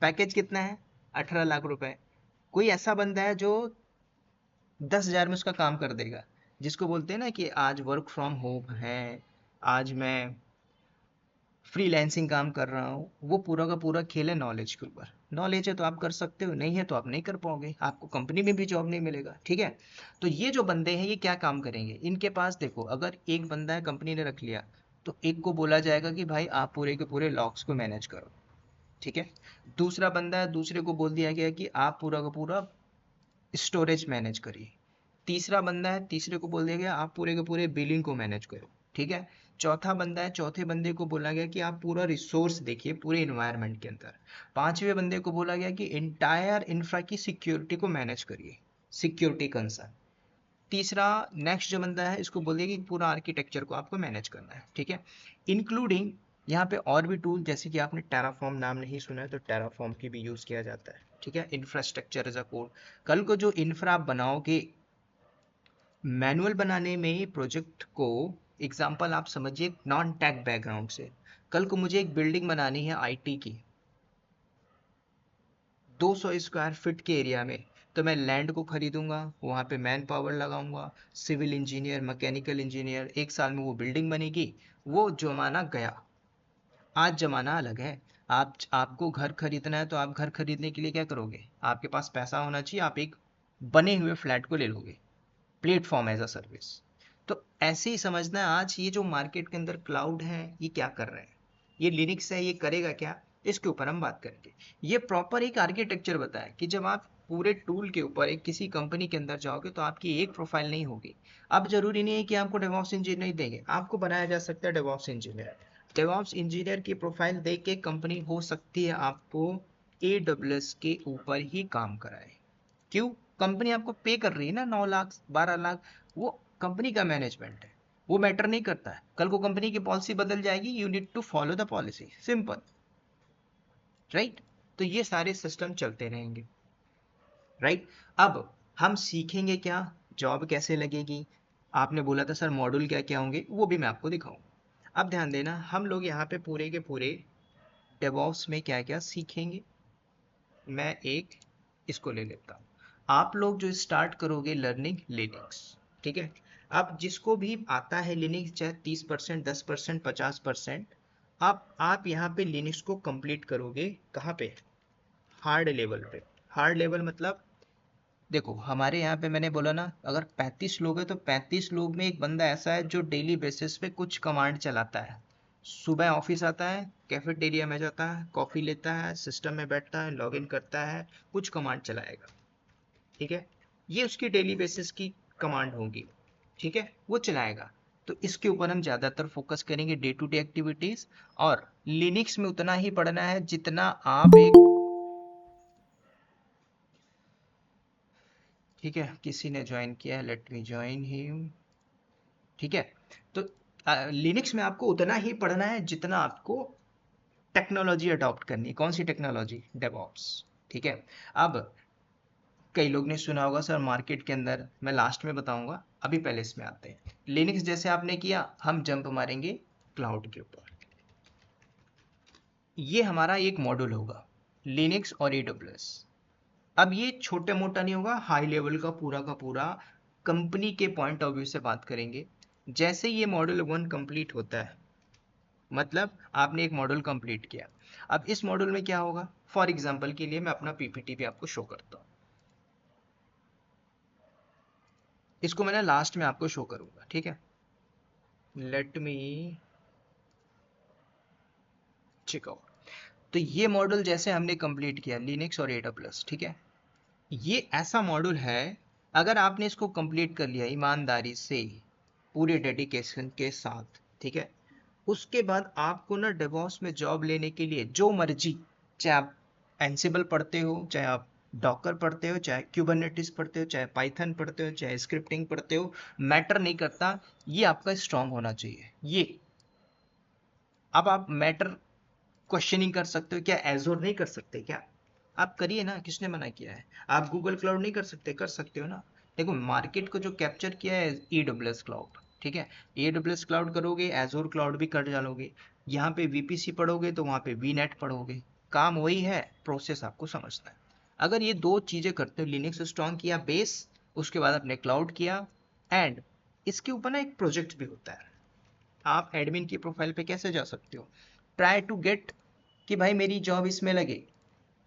पैकेज कितना है? 18 लाख रुपए। कोई ऐसा बंदा है जो 10,000 में उसका काम कर देगा, जिसको बोलते हैं ना कि आज वर्क फ्रॉम होम है, आज मैं फ्रीलैंसिंग काम कर रहा हूँ, वो पूरा का पूरा खेल है नॉलेज के ऊपर। नॉलेज है तो आप कर सकते हो, नहीं है तो आप नहीं कर पाओगे, आपको कंपनी में भी जॉब नहीं मिलेगा। ठीक है, तो ये जो बंदे हैं ये क्या काम करेंगे? इनके पास देखो, अगर एक बंदा है कंपनी ने रख लिया, तो एक को बोला जाएगा कि भाई आप पूरे के पूरे लॉग्स को मैनेज करो। ठीक है, दूसरा बंदा है, दूसरे को बोल दिया गया कि आप पूरा का पूरा स्टोरेज मैनेज करिए। तीसरा बंदा है, तीसरे को बोल दिया गया आप पूरे के पूरे बिलिंग को मैनेज करो। ठीक है, चौथा बंदा है, चौथे बंदे को बोला गया कि आप पूरा रिसोर्स देखिए पूरे इन्वायरमेंट के अंदर। पांचवें बंदे को बोला गया कि इंटायर इंफ्रा की सिक्योरिटी को मैनेज करिए, सिक्योरिटी कंसर्न। तीसरा नेक्स्ट जो बंदा है, इसको बोल दिया कि पूरा आर्किटेक्चर को आपको मैनेज करना है। ठीक है, इंक्लूडिंग यहाँ पे और भी टूल, जैसे कि आपने टेराफॉर्म नाम नहीं सुना है, तो टेराफॉर्म की भी यूज़ किया जाता है। ठीक है, इंफ्रास्ट्रक्चर एज अ कोड। कल को जो इंफ्रा आप बनाओगे, मैनुअल बनाने में प्रोजेक्ट को, एग्जांपल आप समझिए नॉन टेक बैकग्राउंड से, कल को मुझे एक बिल्डिंग बनानी है IT की 200 स्क्वायर फीट के एरिया में, तो मैं लैंड को खरीदूंगा, वहाँ पे मैन पावर लगाऊंगा, सिविल इंजीनियर, मैकेनिकल इंजीनियर, 1 साल में वो बिल्डिंग बनेगी। वो जमाना गया, आज जमाना अलग है। आपको घर खरीदना है, तो आप घर खरीदने के लिए क्या करोगे? आपके पास पैसा होना चाहिए, आप एक बने हुए फ्लैट को ले लोगे, प्लेटफॉर्म एज अ सर्विस। तो ऐसे ही समझना है, आज ये जो मार्केट के अंदर क्लाउड है, ये क्या कर रहे हैं? ये लिनक्स है, ये करेगा क्या? इसके ऊपर हम बात करेंगे। ये प्रॉपर एक आर्किटेक्चर बताया कि जब आप पूरे टूल के ऊपर एक किसी कंपनी के अंदर जाओगे, तो आपकी एक प्रोफाइल नहीं होगी। अब जरूरी नहीं है कि आपको डेवऑप्स इंजीनियर देंगे, आपको बनाया जा सकता है डेवऑप्स इंजीनियर। डेवऑप्स इंजीनियर की प्रोफाइल देख के कंपनी हो सकती है आपको AWS के ऊपर ही काम कराए। क्यों? कंपनी आपको पे कर रही है ना, 9 लाख 12 लाख, वो कंपनी का मैनेजमेंट है, वो मैटर नहीं करता है। कल को कंपनी की पॉलिसी बदल जाएगी, you need to follow the policy, simple, right? तो ये सारे सिस्टम चलते रहेंगे, राइट? अब हम सीखेंगे क्या, जॉब कैसे लगेगी। आपने बोला था सर मॉड्यूल क्या क्या होंगे, वो भी मैं आपको दिखाऊंगा। अब ध्यान देना, हम लोग यहाँ पे पूरे के पूरे डेवऑप्स में क्या क्या सीखेंगे। मैं एक इसको ले लेता हूँ। आप लोग जो स्टार्ट करोगे लर्निंग लिनक्स, ठीक है? अब जिसको भी आता है लिनक्स, चाहे 30%, 10%, 50%, आप यहाँ पे लिनक्स को कंप्लीट करोगे कहाँ पे? हार्ड लेवल पे। हार्ड लेवल मतलब देखो हमारे यहाँ पे मैंने बोला ना, अगर 35 लोग हैं तो 35 लोग में एक बंदा ऐसा है जो डेली बेसिस पे कुछ कमांड चलाता है। सुबह ऑफिस आता है, कैफेटेरिया में जाता है, कॉफी लेता है, सिस्टम में बैठता है, लॉगिन करता है, कुछ कमांड चलाएगा। ठीक है, ये उसकी डेली बेसिस की कमांड होगी। ठीक है, वो चलाएगा। तो इसके ऊपर हम ज़्यादातर फोकस करेंगे, डे टू डे एक्टिविटीज़। और लिनक्स में उतना ही पढ़ना है जितना आप एक, ठीक है, किसी ने ज्वाइन किया है, लेट मी ज्वाइन हिम। ठीक है, तो लिनक्स में आपको उतना ही पढ़ना है जितना आपको टेक्नोलॉजी अडॉप्ट करनी है। कौन सी टेक्नोलॉजी? डेवऑप्स। ठीक है, अब कई लोग ने सुना होगा सर मार्केट के अंदर, मैं लास्ट में बताऊंगा, अभी पहले इसमें आते हैं। लिनक्स जैसे आपने किया, हम जंप मारेंगे क्लाउड के ऊपर। ये हमारा एक मॉड्यूल होगा, लिनक्स और AWS। अब ये छोटे मोटा नहीं होगा, हाई लेवल का पूरा कंपनी के पॉइंट ऑफ व्यू से बात करेंगे। जैसे ये मॉड्यूल 1 कंप्लीट होता है, मतलब आपने एक मॉड्यूल कंप्लीट किया, अब इस मॉड्यूल में क्या होगा? फॉर एग्जांपल के लिए मैं अपना पीपीटी भी आपको शो करता हूँ। इसको मैंने लास्ट में आपको शो करूंगा। ठीक है, लेट मी चेक आउट। तो ये मॉड्यूल जैसे हमने कंप्लीट किया लिनक्स और AWS, ठीक है, ये ऐसा मॉड्यूल है, अगर आपने इसको कंप्लीट कर लिया ईमानदारी से, पूरे डेडिकेशन के साथ, ठीक है, उसके बाद आपको ना डेवॉप्स में जॉब लेने के लिए जो मर्जी, चाहे आप एंसिबल पढ़ते हो, चाहे आप डॉकर पढ़ते हो, चाहे क्यूबरनेटिस पढ़ते हो, चाहे पाइथन पढ़ते हो, चाहे स्क्रिप्टिंग पढ़ते हो, मैटर नहीं करता, ये आपका स्ट्रांग होना चाहिए। ये अब आप मैटर क्वेश्चनिंग कर सकते हो क्या? एजोर नहीं कर सकते क्या? आप करिए ना, किसने मना किया है? आप गूगल क्लाउड नहीं कर सकते? कर सकते हो ना। देखो मार्केट को जो कैप्चर किया है AWS क्लाउड। ठीक है, AWS क्लाउड करोगे, एजोर क्लाउड भी कर डालोगे, यहाँ पे VPC पढ़ोगे तो वहाँ पे VNet पढ़ोगे, काम वही है, प्रोसेस आपको समझना है। अगर ये दो चीजें करते हो, लिनक्स स्ट्रॉन्ग किया बेस, उसके बाद अपने क्लाउड किया, एंड इसके ऊपर ना एक प्रोजेक्ट भी होता है। आप एडमिन की प्रोफाइल पे कैसे जा सकते हो? ट्राई टू गेट कि भाई मेरी जॉब इसमें लगे,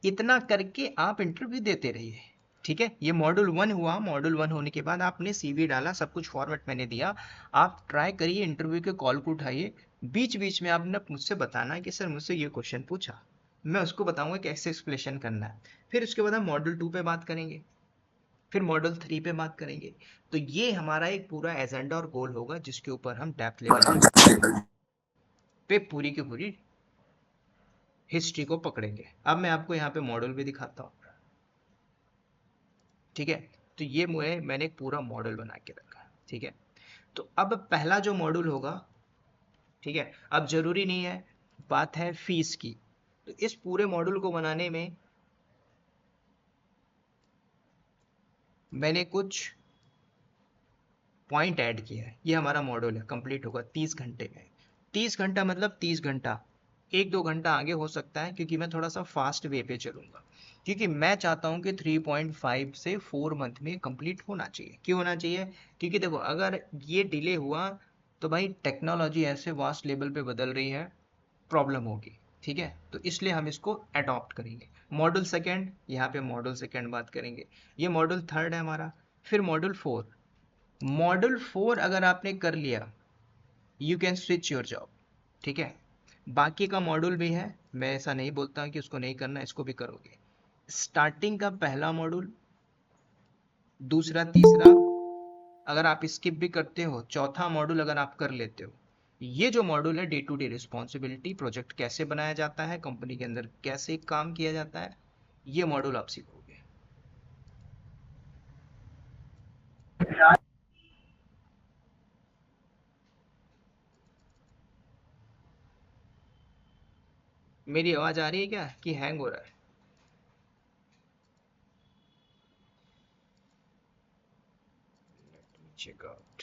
इतना करके आप इंटरव्यू देते रहिए। ठीक है, ये मॉड्यूल 1 हुआ। मॉड्यूल 1 होने के बाद आपने CV डाला, सब कुछ फॉर्मेट मैंने दिया, आप ट्राई करिए, इंटरव्यू के कॉल को उठाइए। बीच बीच में आपने मुझसे बताना है कि सर मुझसे ये क्वेश्चन पूछा, मैं उसको बताऊंगा कैसे एक्सप्लेनेशन करना है। फिर उसके बाद हम मॉड्यूल 2 पे बात करेंगे, फिर मॉड्यूल 3 पे बात करेंगे। तो ये हमारा एक पूरा एजेंडा और गोल होगा जिसके ऊपर हम डेप्थ लेवल पे पूरी की पूरी हिस्ट्री को पकड़ेंगे। अब मैं आपको यहाँ पे मॉडल भी दिखाता हूँ। ठीक है, तो ये मैंने एक पूरा मॉडल बना के रखा। ठीक है, तो अब पहला जो मॉड्यूल होगा, ठीक है, अब जरूरी नहीं है, बात है फीस की। तो इस पूरे मॉड्यूल को बनाने में मैंने कुछ पॉइंट ऐड किया है। ये हमारा मॉड्यूल है, कंप्लीट होगा 30 घंटे में। 30 घंटा मतलब 30 घंटा, 1-2 घंटा आगे हो सकता है क्योंकि मैं थोड़ा सा फास्ट वे पे चलूंगा, क्योंकि मैं चाहता हूँ कि 3.5 से 4 मंथ में कंप्लीट होना चाहिए। क्यों होना चाहिए? क्योंकि देखो अगर ये डिले हुआ तो भाई टेक्नोलॉजी ऐसे वास्ट लेवल पे बदल रही है, प्रॉब्लम होगी। ठीक है, तो इसलिए हम इसको अडॉप्ट करेंगे। मॉड्यूल 2, यहाँ पे मॉड्यूल 2 बात करेंगे, ये मॉड्यूल 3 है हमारा। फिर मॉड्यूल 4, मॉड्यूल 4 अगर आपने कर लिया, you can switch your job. ठीक है, बाकी का मॉड्यूल भी है, मैं ऐसा नहीं बोलता कि उसको नहीं करना, इसको भी करोगे। स्टार्टिंग का पहला मॉड्यूल, दूसरा, तीसरा, अगर आप स्किप भी करते हो, चौथा मॉड्यूल अगर आप कर लेते हो, ये जो मॉड्यूल है day to day responsibility, project कैसे बनाया जाता है, कंपनी के अंदर कैसे काम किया जाता है, ये मॉड्यूल आप सीखोगे। मेरी आवाज आ रही है क्या कि हैंग हो रहा है? Check out.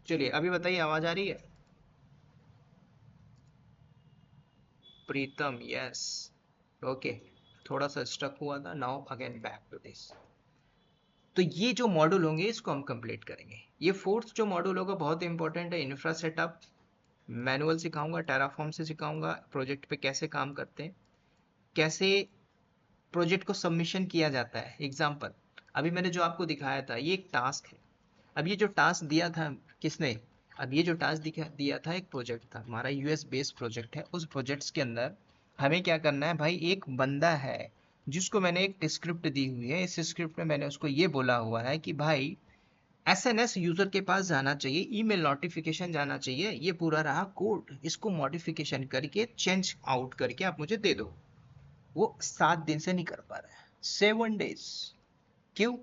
चलिए अभी बताइए, आवाज आ रही है? प्रीतम, यस, ओके, थोड़ा सा स्टक हुआ था, now again back to this. तो ये जो मॉड्यूल होंगे इसको हम कंप्लीट करेंगे। ये फोर्थ जो मॉड्यूल होगा बहुत इंपॉर्टेंट है, इंफ्रा सेटअप, मैनुअल सिखाऊंगा, टेराफॉर्म से सिखाऊंगा, प्रोजेक्ट पे कैसे काम करते हैं, कैसे प्रोजेक्ट को सबमिशन किया जाता है। एग्जाम्पल, अभी मैंने जो आपको दिखाया था ये एक टास्क है। अब ये जो टास्क दिया था किसने, अब ये जो टास्क दिया था एक प्रोजेक्ट था हमारा, यूएस बेस्ड प्रोजेक्ट है। उस प्रोजेक्ट्स के अंदर हमें क्या करना है भाई, एक बंदा है जिसको मैंने एक स्क्रिप्ट दी हुई है। इस स्क्रिप्ट में मैंने उसको ये बोला हुआ है कि भाई एसएनएस यूजर के पास जाना चाहिए, ईमेल नोटिफिकेशन जाना चाहिए, ये पूरा रहा कोड, इसको मॉडिफिकेशन करके चेंज आउट करके आप मुझे दे दो। वो 7 दिन से नहीं कर पा रहा है, 7 डेज। क्यों?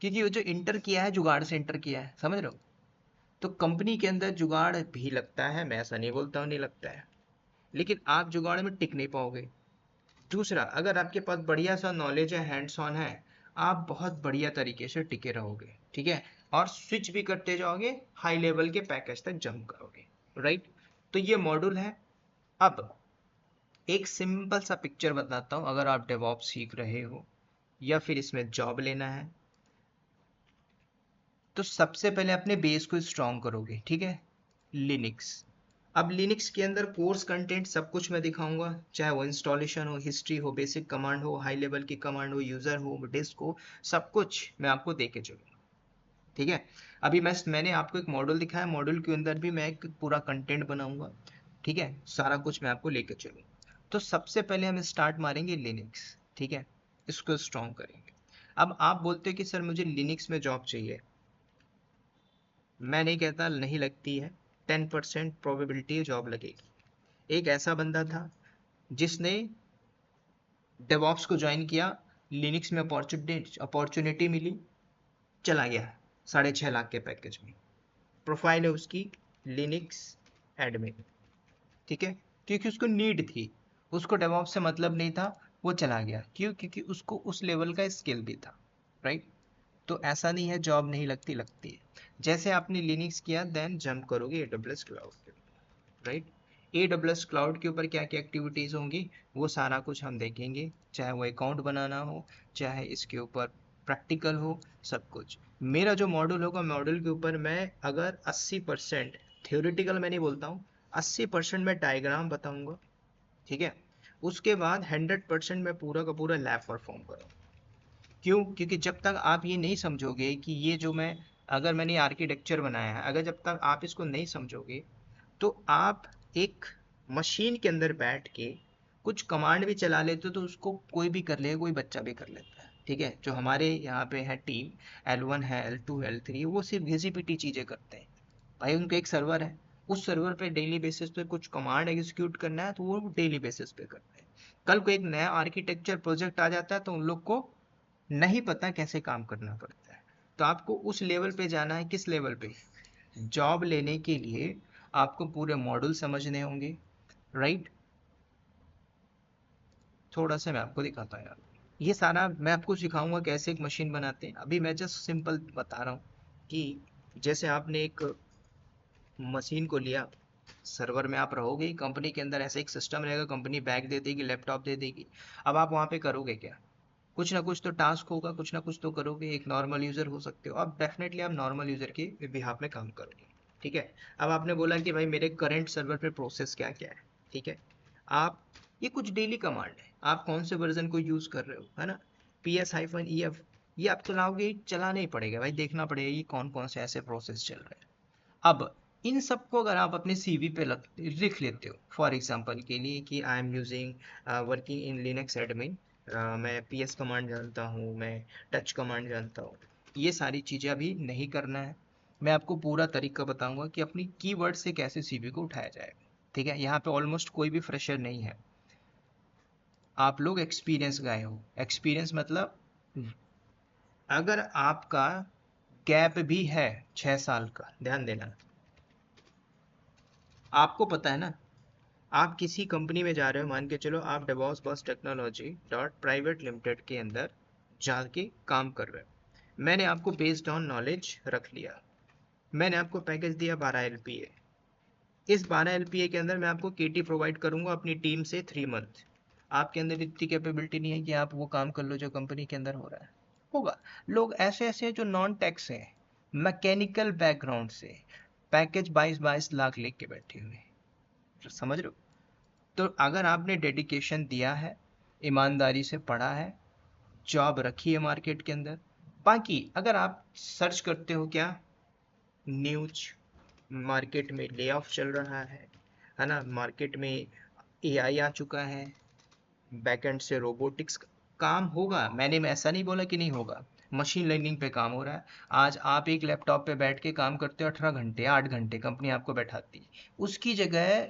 क्योंकि वो जो इंटर किया है जुगाड़ से इंटर किया है, समझ रहे हो? तो कंपनी के अंदर जुगाड़ भी लगता है, मैं ऐसा नहीं बोलता हूँ नहीं लगता है, लेकिन आप जुगाड़ में टिक नहीं पाओगे। दूसरा, अगर आपके पास बढ़िया सा नॉलेज है, हैंड्स ऑन है, आप बहुत बढ़िया तरीके से टिके रहोगे, ठीक है, और स्विच भी करते जाओगे, हाई लेवल के पैकेज तक जंप करोगे, राइट? तो ये मॉड्यूल है। अब एक सिंपल सा पिक्चर बताता हूँ, अगर आप डेवऑप्स सीख रहे हो या फिर इसमें जॉब लेना है, तो सबसे पहले अपने बेस को स्ट्रॉन्ग करोगे, ठीक है, लिनक्स। अब लिनक्स के अंदर कोर्स कंटेंट सब कुछ मैं दिखाऊंगा, चाहे वो इंस्टॉलेशन हो, हिस्ट्री हो, बेसिक कमांड हो, हाई लेवल की कमांड हो, यूजर हो, डिस्क हो, सब कुछ मैं आपको दे के चलूंगा, ठीक है। अभी मैंने आपको एक मॉडल दिखाया, मॉडल के अंदर भी मैं एक पूरा कंटेंट बनाऊंगा, ठीक है, सारा कुछ मैं आपको लेके चलूंगा। तो सबसे पहले हम स्टार्ट मारेंगे लिनक्स, ठीक है, इसको स्ट्रॉन्ग करेंगे। अब आप बोलते हो कि सर मुझे लिनक्स में जॉब चाहिए, मैं नहीं कहता नहीं लगती है, 10% प्रोबेबिलिटी जॉब लगेगी। एक ऐसा बंदा था जिसने डेवऑप्स को ज्वाइन किया, लिनक्स में अपॉर्चुनिटी मिली, चला गया 6.5 लाख के पैकेज में। प्रोफाइल है उसकी लिनक्स एडमिन, ठीक है, क्योंकि उसको नीड थी, उसको डेवऑप्स से मतलब नहीं था, वो चला गया। क्यों? क्योंकि उसको उस लेवल का स्किल भी था, राइट? तो ऐसा नहीं है जॉब नहीं लगती, लगती है। जैसे आपने लिनक्स किया देन जंप करोगे एडब्ल्यूएस क्लाउड पे, राइट? एडब्ल्यूएस क्लाउड के ऊपर क्या क्या एक्टिविटीज़ होंगी वो सारा कुछ हम देखेंगे, चाहे वो अकाउंट बनाना हो, चाहे इसके ऊपर प्रैक्टिकल हो, सब कुछ। मेरा जो मॉड्यूल होगा, मॉड्यूल के ऊपर मैं अगर 80% थ्योरेटिकल मैं नहीं बोलता हूँ, 80% मैं डायग्राम बताऊंगा, ठीक है, उसके बाद 100% मैं पूरा का पूरा लैब परफॉर्म करूँगा। क्यों? क्योंकि जब तक आप ये नहीं समझोगे कि ये जो मैं, अगर मैंने आर्किटेक्चर बनाया है, अगर जब तक आप इसको नहीं समझोगे, तो आप एक मशीन के अंदर बैठ के कुछ कमांड भी चला लेते हो तो उसको कोई भी कर लेगा, कोई बच्चा भी कर लेता है, ठीक है। जो हमारे यहाँ पे है टीम, L1 है, L2 L3, वो सिर्फ घिसी-पिटी चीज़ें करते हैं भाई। उनका एक सर्वर है, उस सर्वर पे डेली बेसिस पे कुछ कमांड एग्जीक्यूट करना है तो वो डेली बेसिस पे करते हैं। कल को एक नया आर्किटेक्चर प्रोजेक्ट आ जाता है तो उन लोग को नहीं पता कैसे काम करना पड़ता है। तो आपको उस लेवल पे जाना है, किस लेवल पे? जॉब लेने के लिए आपको पूरे मॉड्यूल समझने होंगे, राइट? थोड़ा सा मैं आपको दिखाता हूँ यार, ये सारा मैं आपको सिखाऊंगा कैसे एक मशीन बनाते हैं। अभी मैं जस्ट सिंपल बता रहा हूँ कि जैसे आपने एक मशीन को लिया, सर्वर में आप रहोगे, कंपनी के अंदर ऐसा एक सिस्टम रहेगा, कंपनी बैग दे देगी, लैपटॉप दे देगी। अब आप वहाँ पे करोगे क्या? कुछ ना कुछ तो टास्क होगा, कुछ ना कुछ तो करोगे। एक नॉर्मल यूजर हो सकते हो आप, डेफिनेटली आप नॉर्मल यूजर के बिहाफ में काम करोगे, ठीक है। अब आपने बोला कि भाई मेरे करंट सर्वर पे प्रोसेस क्या क्या है, ठीक है। आप, ये कुछ डेली कमांड है, आप कौन से वर्जन को यूज कर रहे हो, है ना, PS-EF, ये आप चलाओगे, चलाना ही पड़ेगा भाई, देखना पड़ेगा ये कौन कौन से ऐसे प्रोसेस चल रहे हैं। अब इन सबको अगर आप अपने CV पे लिख लेते हो, फॉर एग्जांपल के लिए कि I am using working in Linux admin, मैं PS कमांड जानता हूँ, मैं टच कमांड जानता हूँ, ये सारी चीज़ें अभी नहीं करना है। मैं आपको पूरा तरीका बताऊंगा कि अपनी कीवर्ड से कैसे CV को उठाया जाएगा, ठीक है। यहाँ पे ऑलमोस्ट कोई भी फ्रेशर नहीं है, आप लोग एक्सपीरियंस गए हो। एक्सपीरियंस मतलब अगर आपका गैप भी है 6 साल का, ध्यान देना, आपको पता है ना, आप किसी कंपनी में जा रहे हो, मान के चलो आप डेवॉस बस टेक्नोलॉजी डॉट प्राइवेट लिमिटेड के अंदर जाके काम कर रहे हो, मैंने आपको बेस्ड ऑन नॉलेज रख लिया, मैंने आपको पैकेज दिया 12 LPA। इस 12 LPA के अंदर मैं आपको KT प्रोवाइड करूंगा अपनी टीम से 3 मंथ। आपके अंदर इतनी कैपेबिलिटी नहीं है कि आप वो काम कर लो जो कंपनी के अंदर हो रहा है। होगा। लोग ऐसे ऐसे हैं जो नॉन टैक्स हैं, मैकेनिकल बैकग्राउंड से, पैकेज 22 लाख लेके के बैठे हुए हैं। समझ रहे हो? तो अगर आपने डेडिकेशन दिया है, ईमानदारी से पढ़ा है, जॉब रखी है मार्केट के अंदर। बाकी अगर आप सर्च करते हो क्या न्यूज, मार्केट में ले ऑफ चल रहा है ना, मार्केट में AI आ चुका है, बैकएंड से रोबोटिक्स काम होगा। मैंने ऐसा नहीं बोला कि नहीं होगा, मशीन लर्निंग पे काम हो रहा है। आज आप एक लैपटॉप पे बैठ के काम करते हो 18 घंटे 8 घंटे, कंपनी आपको बैठाती है। उसकी जगह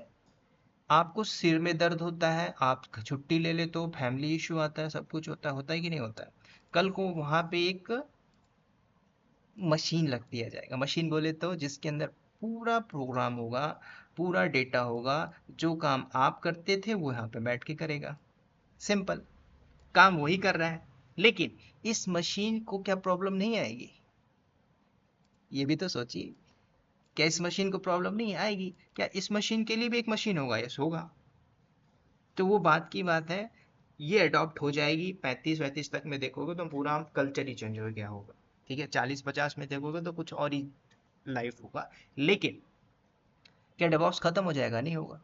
आपको सिर में दर्द होता है, आप छुट्टी ले ले तो फैमिली इशू आता है, सब कुछ होता है कि नहीं होता है? कल को वहां पे एक मशीन लग दिया जाएगा। मशीन बोले तो जिसके अंदर पूरा प्रोग्राम होगा, पूरा डेटा होगा, जो काम आप करते थे वो यहाँ पे बैठ के करेगा। सिंपल काम वही कर रहा है। लेकिन इस मशीन को क्या प्रॉब्लम नहीं आएगी? ये भी तो सोचिए। क्या इस मशीन को प्रॉब्लम नहीं आएगी? क्या इस मशीन के लिए भी एक मशीन होगा? यस होगा। तो वो बात की बात है, ये अडॉप्ट हो जाएगी। 35-35 तक में देखोगे तो पूरा कल्चर ही चेंज हो गया होगा। ठीक है, 40-50 में देखोगे तो कुछ और ही लाइफ होगा। लेकिन क्या डेवऑप्स खत्म हो जाएगा? नहीं होगा।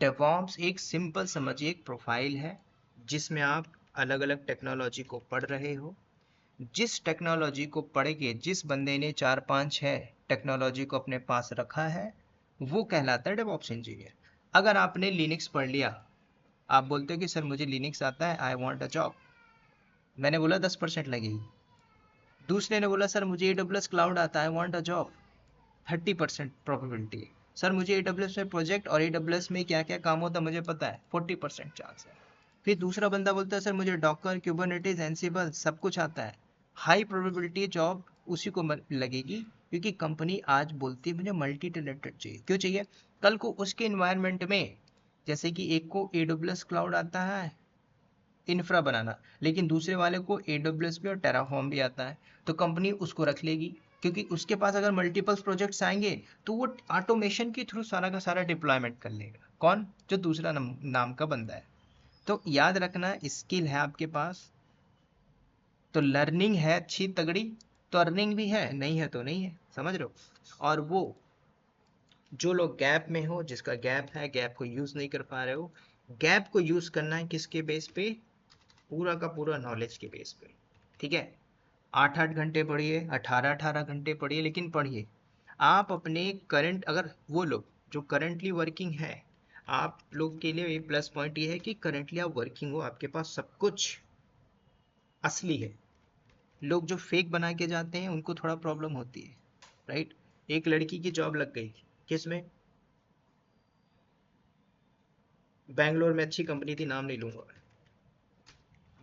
डेवऑप्स एक सिंपल समझिए एक प्रोफाइल है जिसमें आप अलग अलग टेक्नोलॉजी को पढ़ रहे हो। जिस टेक्नोलॉजी को पढ़ के जिस बंदे ने 4-5-6 टेक्नोलॉजी को अपने पास रखा है वो कहलाता है डेवऑप्स इंजीनियर। अगर आपने लिनक्स पढ़ लिया, आप बोलते हो कि सर मुझे लिनक्स आता है, आई वांट अ जॉब, मैंने बोला 10% लगेगी। दूसरे ने बोला सर मुझे AWS क्लाउड आता है, I want a job, 30% probability है। सर मुझे AWS में प्रोजेक्ट और AWS में क्या क्या काम होता है मुझे पता है, 40% चांस है। फिर दूसरा बंदा बोलता है सर मुझे डॉकर, क्यूबरनेटिस, एंसिबल सब कुछ आता है, हाई प्रोबेबिलिटी जॉब उसी को लगेगी, क्योंकि कंपनी आज बोलती है मुझे मल्टी टैलेंटेड चाहिए। क्यों चाहिए? कल को उसके इन्वायरमेंट में, जैसे कि एक को AWS क्लाउड आता है इंफ्रा बनाना, लेकिन दूसरे वाले को AWS भी और टेराफॉर्म भी आता है, तो कंपनी उसको रख लेगी, क्योंकि उसके पास अगर मल्टीपल प्रोजेक्ट्स आएंगे तो वो ऑटोमेशन के थ्रू सारा का सारा डिप्लॉयमेंट कर लेगा। कौन? जो दूसरा नाम का बंदा है। तो याद रखना, स्किल है आपके पास तो लर्निंग है अच्छी तगड़ी, तो अर्निंग भी है, नहीं है तो नहीं है। समझ रहे हो? और वो जो लोग गैप में हो, जिसका गैप है, गैप को यूज नहीं कर पा रहे हो, गैप को यूज करना है किसके बेस पे? पूरा का पूरा नॉलेज के बेस पे। ठीक है, 8-8 घंटे पढ़िए, 18-18 घंटे पढ़िए, लेकिन पढ़िए। आप अपने करंट, अगर वो लोग जो करंटली वर्किंग है, आप लोग के लिए प्लस पॉइंट ये है कि करंटली आप वर्किंग हो, आपके पास सब कुछ असली है। लोग जो फेक बना के जाते हैं उनको थोड़ा प्रॉब्लम होती है, राइट? एक लड़की की जॉब लग गई, किसमें? बैंगलोर में अच्छी कंपनी थी, नाम नहीं लूंगा,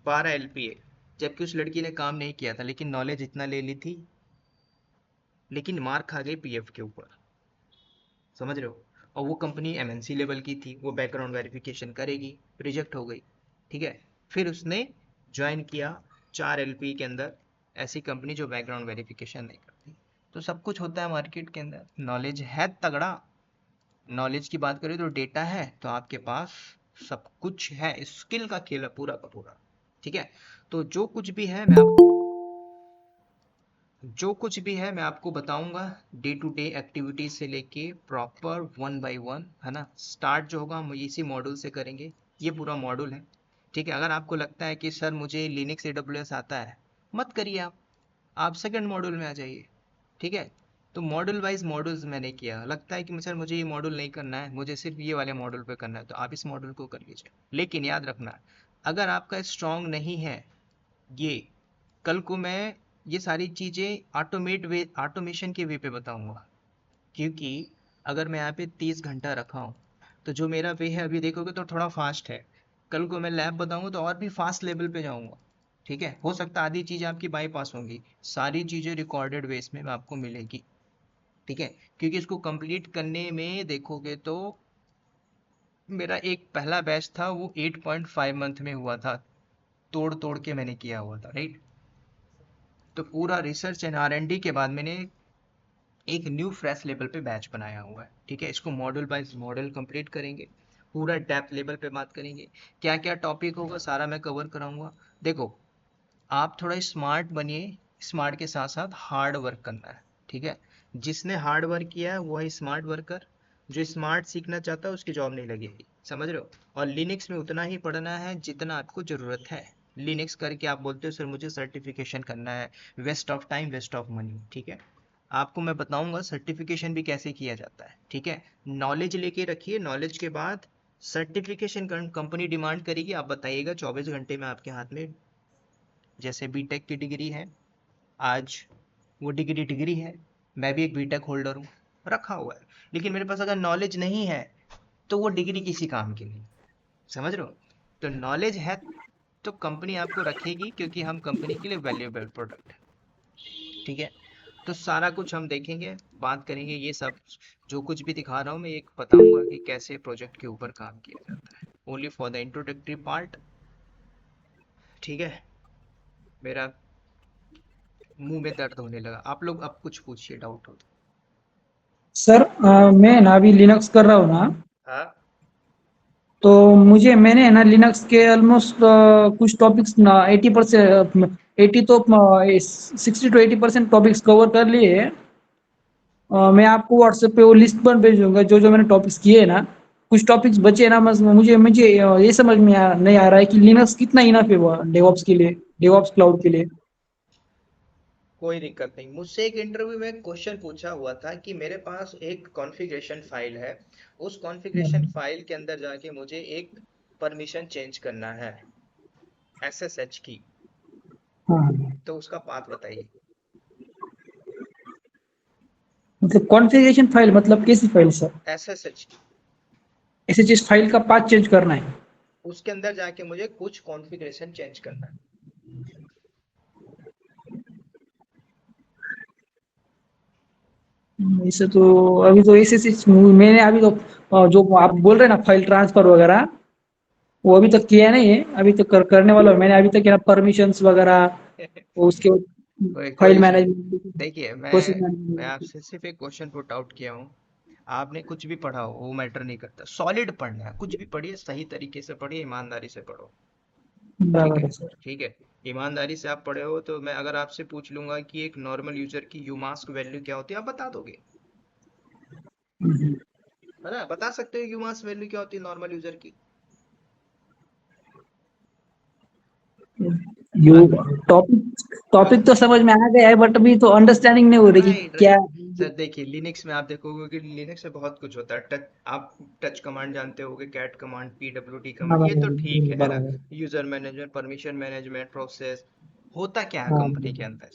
12 LPA, जबकि उस लड़की ने काम नहीं किया था, लेकिन नॉलेज इतना ले ली थी, लेकिन मार खा गई PF के ऊपर। समझ रहे हो? और वो कंपनी MNC लेवल की थी, वो बैकग्राउंड वेरिफिकेशन करेगी, रिजेक्ट हो गई। ठीक है, फिर उसने ज्वाइन किया 4 LP के अंदर ऐसी कंपनी जो बैकग्राउंड वेरिफिकेशन नहीं करती। तो सब कुछ होता है मार्केट के अंदर। नॉलेज है तगड़ा, नॉलेज की बात करें तो डेटा है तो आपके पास सब कुछ है, स्किल का खेल है पूरा का पूरा। ठीक है, तो जो कुछ भी है मैं आपको बताऊंगा, डे टू डे एक्टिविटीज से लेके प्रॉपर 1 by 1, है ना। स्टार्ट जो होगा हम इसी मॉड्यूल से करेंगे, ये पूरा मॉड्यूल है। ठीक है, अगर आपको लगता है कि सर मुझे लिनक्स AWS आता है, मत करिए आप सेकंड मॉड्यूल में आ जाइए। ठीक है, तो मॉड्यूल वाइज मॉड्यूल्स मैंने किया। लगता है कि सर मुझे ये मॉड्यूल नहीं करना है, मुझे सिर्फ ये वाले मॉड्यूल पे करना है, तो आप इस मॉड्यूल को कर लीजिए। लेकिन याद रखना, अगर आपका स्ट्रांग नहीं है ये, कल को मैं ये सारी चीज़ें ऑटोमेशन के वे पे बताऊंगा। क्योंकि अगर मैं यहाँ पे 30 घंटा रखा हूँ तो जो मेरा वे है अभी देखोगे तो थोड़ा फास्ट है, कल को मैं लैब बताऊंगा तो और भी फास्ट लेवल पे जाऊंगा। ठीक है, हो सकता है आधी चीज़ें आपकी बाईपास होंगी, सारी चीज़ें रिकॉर्डेड बेस में आपको मिलेगी। ठीक है, क्योंकि इसको कंप्लीट करने में देखोगे तो मेरा एक पहला बैच था वो 8.5 मंथ में हुआ था, तोड़ तोड़ के मैंने किया हुआ था, राइट। तो पूरा रिसर्च एंड R&D के बाद मैंने एक न्यू फ्रेश लेवल पे बैच बनाया हुआ है, ठीक है। इसको मॉडल बाय मॉडल कंप्लीट करेंगे, पूरा डेप्थ लेवल पे बात करेंगे, क्या क्या टॉपिक होगा सारा मैं कवर कराऊंगा। देखो, आप थोड़ा स्मार्ट बनिए, स्मार्ट के साथ साथ हार्ड वर्क करना है, ठीक है। जिसने हार्ड वर्क किया है वो है स्मार्ट वर्कर, जो स्मार्ट सीखना चाहता है उसकी जॉब नहीं लगेगी, समझ रहे हो। और लिनक्स में उतना ही पढ़ना है जितना आपको ज़रूरत है। लिनक्स करके आप बोलते हो सर मुझे सर्टिफिकेशन करना है, waste of time waste of money, ठीक है। आपको मैं बताऊंगा सर्टिफिकेशन भी कैसे किया जाता है, ठीक है। नॉलेज लेके रखिए, नॉलेज के बाद सर्टिफिकेशन कंपनी डिमांड करेगी, आप बताइएगा 24 घंटे में आपके हाथ में। जैसे बीटेक की डिग्री है, आज वो डिग्री है, मैं भी एक बीटेक होल्डर हूँ, रखा हुआ है, लेकिन मेरे पास अगर नॉलेज नहीं है तो वो डिग्री किसी काम की नहीं, समझ रहे हो। तो नॉलेज है तो कंपनी आपको रखेगी, क्योंकि हम कंपनी के लिए वैल्यूएबल प्रोडक्ट है, ठीक है। तो सारा कुछ हम देखेंगे, बात करेंगे, ये सब जो कुछ भी दिखा रहा हूँ मैं एक बताऊंगा कि कैसे प्रोजेक्ट के ऊपर काम किया जाता है, only for the introductory part, ठीक है। मेरा मुंह में दर्द होने लगा, आप लोग अब कुछ पूछिए, डाउट हो तो। सर मैं ना अभी लिनक्स कर रहा हूँ ना, हाँ, तो मैंने ना लिनक्स के ऑलमोस्ट कुछ टॉपिक्स ना 80%, 80 तो 60 to 80% टॉपिक्स कवर कर लिए हैं। मैं आपको व्हाट्सएप पे वो लिस्ट पर भेजूंगा जो जो मैंने टॉपिक्स किए हैं ना। कुछ टॉपिक्स बचे हैं ना, बस मुझे मुझे ये समझ में नहीं आ रहा है कि लिनक्स कितना इनफ है वो डेवऑप्स के लिए, डेवऑप्स क्लाउड के लिए। कोई दिक्कत नहीं। मुझसे एक इंटरव्यू में क्वेश्चन पूछा हुआ था कि मेरे पास एक कॉन्फ़िगरेशन फाइल है, उस कॉन्फ़िगरेशन फाइल के अंदर जाके मुझे एक परमिशन चेंज करना है, एसएसएच की, हाँ, तो उसका पाथ बताइए। मतलब कॉन्फ़िगरेशन फाइल मतलब कैसी फाइल सर? एसएसएच की, एसएचएस फाइल का पाथ चेंज करना है? उसके अंदर जाके मुझे कुछ कॉन्फ़िगरेशन चेंज करना है। ऐसे तो अभी तो एसएचएस मैंने अभी तो जो आप बोल रहे हैं ना फाइल ट्रांसफर वगैरह, वो अभी तक किया नहीं है, अभी तक करने वाला हूँ। मैंने अभी तक क्या परमिशंस वगैरह, वो उसके कोई कोई फाइल इशू नहीं। मैनेजमेंट, देखिए, प्रोसेस मैं मैनेजमेंट। आपसे सिर्फ एक क्वेश्चन पुट आउट किया हूँ। आपने कुछ भी पढ़ा हो वो मैटर नहीं करता, सॉलिड पढ़ना है, कुछ भी पढ़िए सही तरीके से पढ़िए, ईमानदारी से पढ़ो, ठीक बराबर है। है सर। ठीक है, ईमानदारी से आप पढ़े हो तो मैं अगर आपसे पूछ लूंगा कि एक नॉर्मल यूजर की यूमास्क वैल्यू क्या होती है, आप बता दोगे, है ना। बता सकते हो यूमास्क वैल्यू क्या होती है नॉर्मल यूजर की। यू हाँ, टॉपिक हाँ, टॉपिक तो समझ में आ गया है, बट अभी तो अंडरस्टैंडिंग नहीं हो रही कि राइट क्या। राइट। सर देखिए, लिनक्स में आप देखोगे कि लिनक्स में बहुत कुछ होता है, टच, आप टच कमांड जानते होगे, कैट कमांड, पीडब्ल्यूडी कमांड, ये तो ठीक है ना। बराबर। User management, permission management, process, होता क्या है हाँ, कंपनी के अंदर,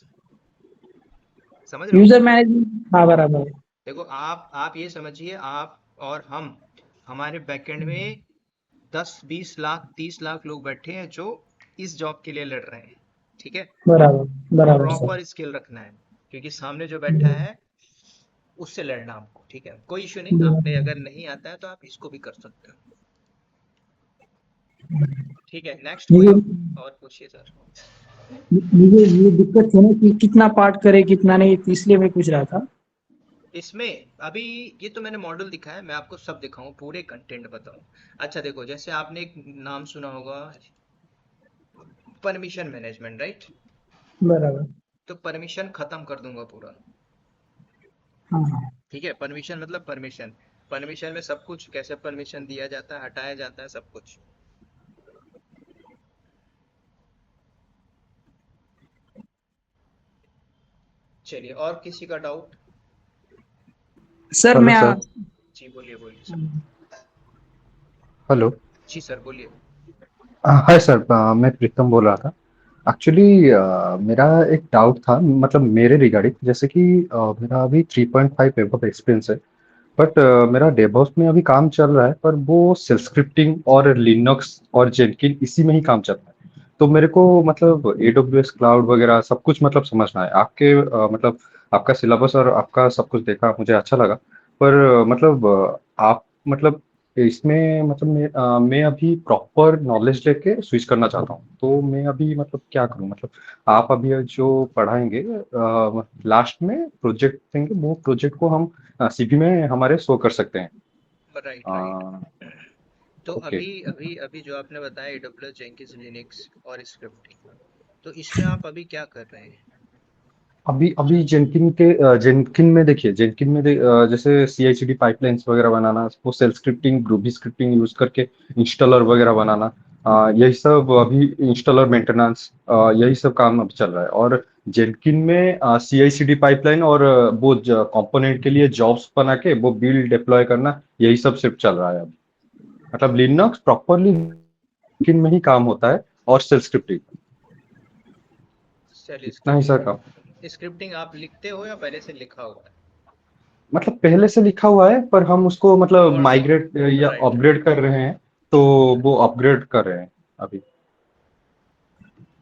समझ रहे हो। यूजर मैनेजमेंट, हाँ बराबर है। देखो, आप ये समझिए, आप और हम, हमारे बैकएंड में 10 20 लाख 30 लाख लोग बैठे हैं जो इस जॉब के लिए लड़ रहे हैं, ठीक है। बराबर बराबर सर। प्रॉपर स्किल रखना है, क्योंकि सामने जो बैठा है उससे लड़ना आपको, ठीक है। कोई इशू नहीं, आपने अगर नहीं आता है तो आप इसको भी कर सकते हो, ठीक है। नेक्स्ट कोई मुझे और पूछिए सर। मुझे ये दिक्कत है ना कि कितना पार्ट करे कितना नहीं, तो इसलिए मैं पूछ रहा था। इसमें अभी ये तो मैंने मॉडल दिखाया है, मैं आपको सब दिखाऊं, पूरे कंटेंट बताऊं। अच्छा देखो, जैसे आपने एक नाम सुना होगा, परमिशन मैनेजमेंट, राइट। बराबर। तो परमिशन खत्म कर दूंगा पूरा, हाँ हाँ। ठीक है। परमिशन मतलब परमिशन, परमिशन में सब कुछ, कैसे परमिशन दिया जाता है, हटाया जाता है, सब कुछ। चलिए, और किसी का डाउट। सर हेलो मैं सर। जी बोलिए बोलिए सर। हेलो। जी सर बोलिए। हाय सर, मैं प्रीतम बोल रहा था। एक्चुअली मेरा एक डाउट था, मतलब मेरे रिगार्डिंग, जैसे कि मेरा अभी 3.5 एबव एक्सपीरियंस है, बट मेरा डेवऑप्स में अभी काम चल रहा है, पर वो सेल्फ स्क्रिप्टिंग और लिनक्स और जेनकिन इसी में ही काम चल रहा है। तो मेरे को मतलब AWS क्लाउड वगैरह सब कुछ मतलब समझना है। आपके मतलब आपका सिलेबस और आपका सब कुछ देखा, मुझे अच्छा लगा। पर मतलब आप मतलब इसमें मतलब मैं अभी प्रॉपर नॉलेज लेके स्विच करना चाहता हूँ, तो मैं अभी मतलब क्या करूँ? मतलब आप अभी जो पढ़ाएंगे लास्ट में प्रोजेक्ट देंगे, वो प्रोजेक्ट को हम सीवी में हमारे शो कर सकते हैं। Right right. अ, तो ओके। अभी अभी अभी जो आपने बताया AWS जेंकिंस लिनक्स और स्क्रिप्टिंग, तो इसमें आप अभी क्या कर रहे हैं? अभी अभी जेनकिन में देखिए, जेनकिन में जैसे CI/CD पाइपलाइंस वगैरह बनाना, वो सेल्फ स्क्रिप्टिंग, ग्रूबी स्क्रिप्टिंग यूज करके इंस्टॉलर वगैरह बनाना, यही सब अभी इंस्टॉलर मेंटेनेंस, यही सब काम अभी चल रहा है। और जेनकिन में CI/CD पाइपलाइन और वो कंपोनेंट के लिए जॉब्स बना के वो बिल्ड डिप्लॉय करना, यही सब सिर्फ चल रहा है अभी। मतलब लिनक्स प्रॉपरली जेनकिन में ही काम होता है, और सेल्फ स्क्रिप्टिंग, सेल इतना ही सर काम। स्क्रिप्टिंग, स्क्रिप्टिंग आप लिखते हो या पहले से लिखा हुआ है? मतलब पहले से लिखा हुआ है, पर हम उसको मतलब माइग्रेट या राइट राइट। अपग्रेड कर रहे हैं, तो वो अपग्रेड कर रहे हैं अभी।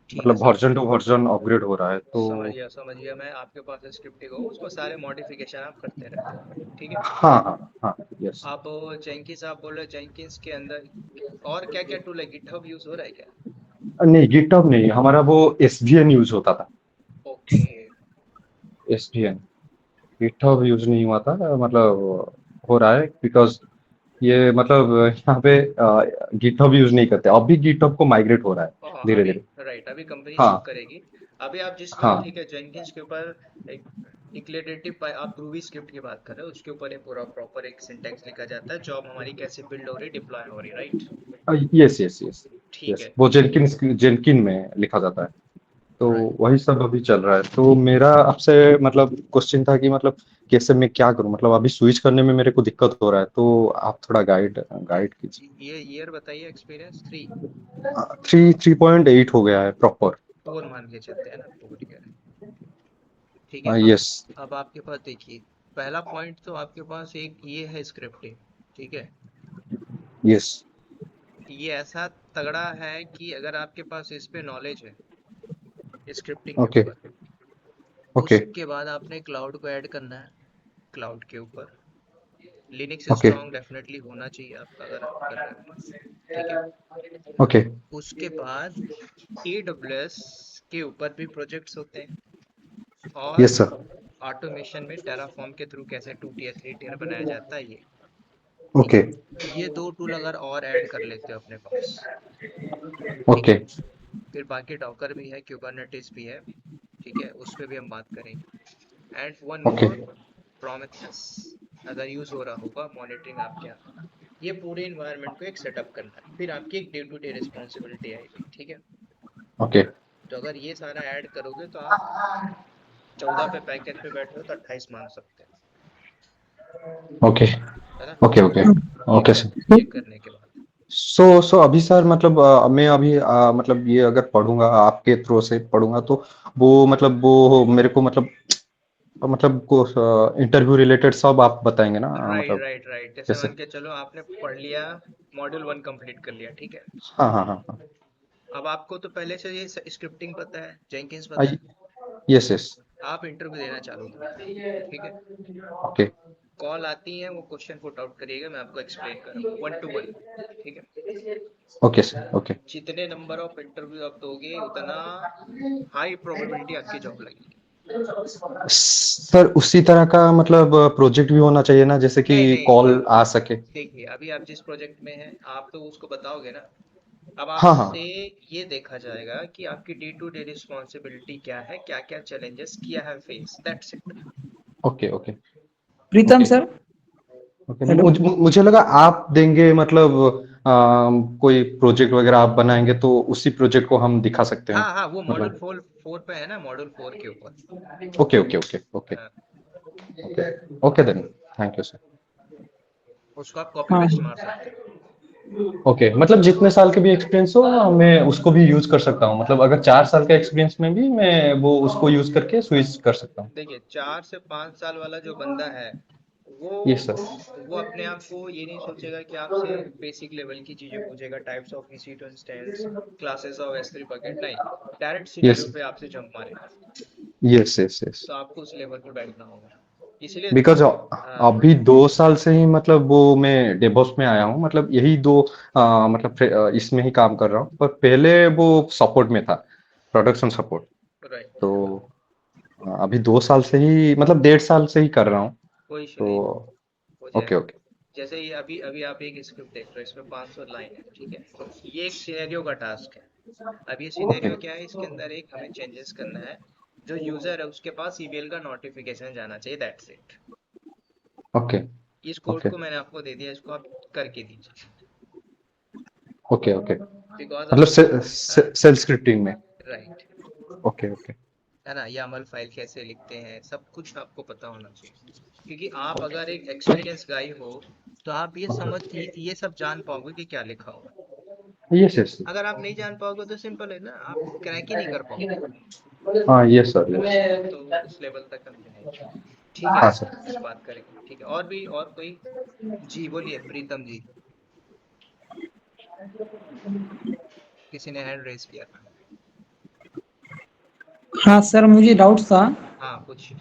ठीक है मतलब sir. Version two version upgrade हो रहा है, तो समझ गया मैं, आपके पास स्क्रिप्टिंग हो उसको सारे मॉडिफिकेशन आप करते रहते हो, ठीक है। हाँ हाँ हाँ, यस। आप जेंकिंस आप बोल रहे हो, जेंकिंस के अंदर और क्या क्या टूल है? गिटहब यूज हो रहा है क्या? नहीं, गिटहब नहीं, हमारा वो SVN यूज होता था। ओके। SVN, गिटहब यूज नहीं हुआ था, मतलब हो रहा है, बिकॉज ये मतलब यहाँ पे गिटहब यूज नहीं करते, अभी गिटहब को माइग्रेट हो रहा है हाँ धीरे अभी धीरे। राइट, अभी कंपनी हाँ शिफ्ट करेगी। अभी आप जिस हाँ ठीक है, जेनकिंस के ऊपर एक डिक्लेरेटिव, आप ग्रूवी स्क्रिप्ट की बात कर रहे हो, उसके ऊपर एक पूरा प्रॉपर एक सिंटैक्स लिखा जाता है, जॉब हमारी कैसे बिल्ड हो रही, डिप्लॉय हो रही, राइट? यस यस यस ठीक यस, है। वो जेनकिन जेनकिन में लिखा जाता है। तो राइट। वही सब अभी चल रहा है। तो मेरा आपसे मतलब क्वेश्चन था कि मतलब कैसे मैं क्या करूं? मतलब अभी स्विच करने में मेरे को दिक्कत हो रहा है, तो आप थोड़ा गाइड कीजिए। ये ईयर बताइए, एक्सपीरियंस 3, 3.8 हो गया है प्रॉपर। 4 मान के चलते हैं ना, 4 ईयर। ठीक है। अब यस अब आपके पास देखिए, पहला पॉइंट तो आपके पास एक ये है स्क्रिप्टिंग, ठीक है। यस। ये ऐसा तगड़ा है कि अगर आपके पास इस पे नॉलेज है स्क्रिप्टिंग के ओके ऊपर, ओके उसके बाद आपने क्लाउड को ऐड करना है। क्लाउड के ऊपर लिनक्स ओके स्ट्रांग डेफिनेटली होना चाहिए आपका, अगर आप कर रहे हो तो, ठीक है। ओके। उसके बाद AWS के ऊपर भी प्रोजेक्ट्स होते हैं, और यस सर। ऑटोमेशन में टेराफॉर्म के थ्रू कैसे 2 टियर 3 टियर बनाया जाता है, ये ठीक ओके है। ये 2 टूल अगर और ऐड कर लेते हो अपने पास, ठीक ओके है। फिर बाकी डॉकर भी है, क्यूबरनेटिस भी है, ठीक है, उस पे भी हम बात करेंगे। And one okay more, Prometheus अगर यूज हो रहा होगा, मॉनिटरिंग आपके यहाँ। ये पूरे इन्वायरमेंट को एक सेटअप करना है, फिर आपकी एक डे टू डे रिस्पॉन्सिबिलिटी आएगी, ठीक है। ओके तो अगर ये सारा ऐड करोगे तो आप 14 पे पैकेज पे बैठे हो तो 28 मान सकते ओके हो, है ना? ओके ओके ये ओके कर सर। ये करने के बाद सो अभी सर मतलब मैं अभी मतलब ये अगर पढ़ूंगा, आपके थ्रू से पढ़ूंगा, तो वो मतलब वो मेरे को मतलब को इंटरव्यू रिलेटेड सब आप बताएंगे ना? राइट मतलब राइट राइट। जैसे कैसे? मान के चलो आपने पढ़ लिया, मॉड्यूल 1 कंप्लीट कर लिया, ठीक है। हाँ हाँ हाँ हाँ। अब आपको तो पहले से ये स्क्रिप्टिंग पता है, जेंकिंस पता है, यस यस। आप इंटरव्यू देना चालू करो, ठीक है। ओके कॉल आती है, वो क्वेश्चन पुट आउट करिएगा, मैं आपको एक्सप्लेन करूँगा 1 to 1, ठीक है। Okay sir okay. जितने नंबर ऑफ इंटरव्यू आप दोगे, उतना हाई प्रोबेबिलिटी आपकी जॉब लगेगी। सर उसी तरह का मतलब प्रोजेक्ट भी होना चाहिए ना, जैसे कि नहीं नहीं, ये कॉल आ सके? देखिए, अभी आप जिस प्रोजेक्ट में हैं आप तो उसको बताओगे ना। अब हाँ आपसे हाँ। ये देखा जाएगा कि आपकी डे टू डे रिस्पॉन्सिबिलिटी क्या है, क्या क्या चैलेंजेस किया है face, that's it. Okay okay Pritam okay sir. Okay. Hello. मुझे लगा आप देंगे, मतलब कोई प्रोजेक्ट वगैरह आप बनाएंगे, तो उसी प्रोजेक्ट को हम दिखा सकते हैं हाँ हाँ, वो मॉड्यूल मतलब। 4 पे है ना, मॉड्यूल 4 के ऊपर। ओके ओके ओके ओके हाँ, okay okay then, thank you sir. उसको आप कॉपी हाँ पेस्ट मार सकते हो। ओके, मतलब जितने साल के भी एक्सपीरियंस हो, मैं उसको भी यूज कर सकता हूँ? मतलब अगर 4 साल का एक्सपीरियंस में भी मैं वो उसको यूज करके स्विच कर सकता हूँ? देखिए, 4 से 5 साल वाला जो बंदा है, वो ये सर। वो अपने आप को ये नहीं सोचेगा कि आपसे बेसिक लेवल की चीजें पूछेगा, types of EC2 instance, classes of S3 bucket, नहीं, डायरेक्ट यस सिनेरियो पे आपसे जंप मारेगा। Yes yes yes. तो आपको उस लेवल पे बैठना होगा। इसलिए बिकॉज हाँ अभी 2 साल से ही मतलब वो मैं डेवऑप्स में आया हूँ, मतलब यही दो मतलब इसमें ही काम कर रहा हूँ, पर पहले वो सपोर्ट में था, प्रोडक्शन सपोर्ट। राइट। तो अभी 2 साल से ही मतलब 1.5 साल से ही कर रहा हूँ। कोई इशू तो नहीं, हो ओके जाएगा। ओके जैसे ये अभी अभी आप एक स्क्रिप्ट देख रहे हो, इसमें 500 लाइन है, ठीक है, तो ये एक सिनेरियो का टास्क है। अब ये ओके सिनेरियो क्या है, इसके अंदर एक हमें चेंजेस करना है, जो यूजर है उसके पास ईमेल का नोटिफिकेशन जाना चाहिए, दैट्स इट। ओके इस कोड ओके को मैंने आपको दे दिया, इसको आप करके दीजिए। ओके ओके बिकॉज मतलब आप, सेल स्क्रिप्टिंग में। राइट, ओके ओके है ना, YAML फाइल कैसे लिखते हैं, सब कुछ आपको पता होना चाहिए। क्योंकि आप अगर एक एक्सपीरियंस गाई हो, तो आप ये सब जान पाओगे कि क्या लिखा हुआ है। Yes yes. अगर आप नहीं जान पाओगे तो सिंपल है ना, आप क्रैक ही नहीं कर पाओगे, हाँ यस सर है ना। यस। तो उस लेवल तक हम जाएंगे। ठीक है, हाँ सर। इस बात करेंगे, ठीक है। और भी, और कोई? जी बोलिए प्रीतम जी, किसी ने हैंड रेस किया था। हाँ सर, मुझे डाउट था। हाँ पूछिए।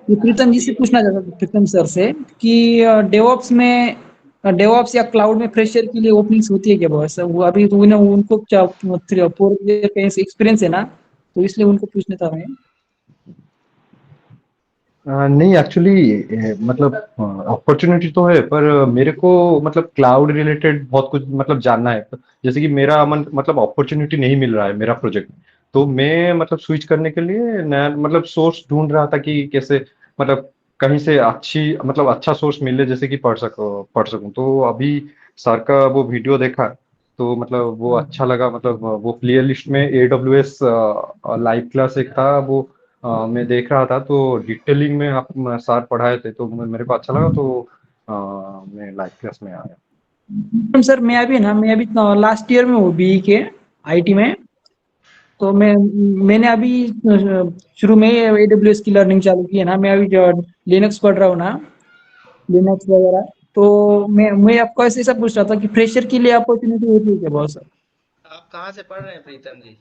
ये प्रीतम जी से पूछना चाहता था, प्रीतम सर से, कि डेवॉप्स या क्लाउड में फ्रेशर के लिए ओपनिंग्स होती है क्या बहुत सर? वो अभी तो उन्हें उनको 4 ईयर का एक्सपीरियंस है ना, तो इसलिए उनको पूछना था मैं। नहीं एक्चुअली मतलब अपॉर्चुनिटी तो है, पर मेरे को मतलब क्लाउड रिलेटेड बहुत कुछ मतलब जानना है। जैसे कि मेरा मतलब अपॉर्चुनिटी नहीं मिल रहा है मेरा प्रोजेक्ट, तो मैं मतलब स्विच करने के लिए नया मतलब सोर्स ढूंढ रहा था कि कैसे मतलब कहीं से अच्छी मतलब अच्छा सोर्स मिले, जैसे कि पढ़ सकूं। तो अभी सर का वो वीडियो देखा, तो मतलब वो अच्छा लगा। मतलब वो प्ले लिस्ट में AWS लाइव क्लास एक था, वो मैं देख रहा था, तो डिटेलिंग में आप सर पढ़ाए थे, तो मेरे को अच्छा लगा, तो मैं लाइव क्लास में आया। सर मैं अभी लास्ट ईयर में हूँ बीई के आईटी में। तो मैंने अभी शुरू में AWS की लर्निंग चालू की है ना। मैं अभी लिनक्स पढ़ रहा हूँ ना, लिनक्स वगैरह। तो मैं आपको ऐसे सब पूछ रहा था कि फ्रेशर के लिए अपॉर्चुनिटी होती है क्या बहुत सर? आप कहाँ से पढ़ रहे हैं प्रीतम जी?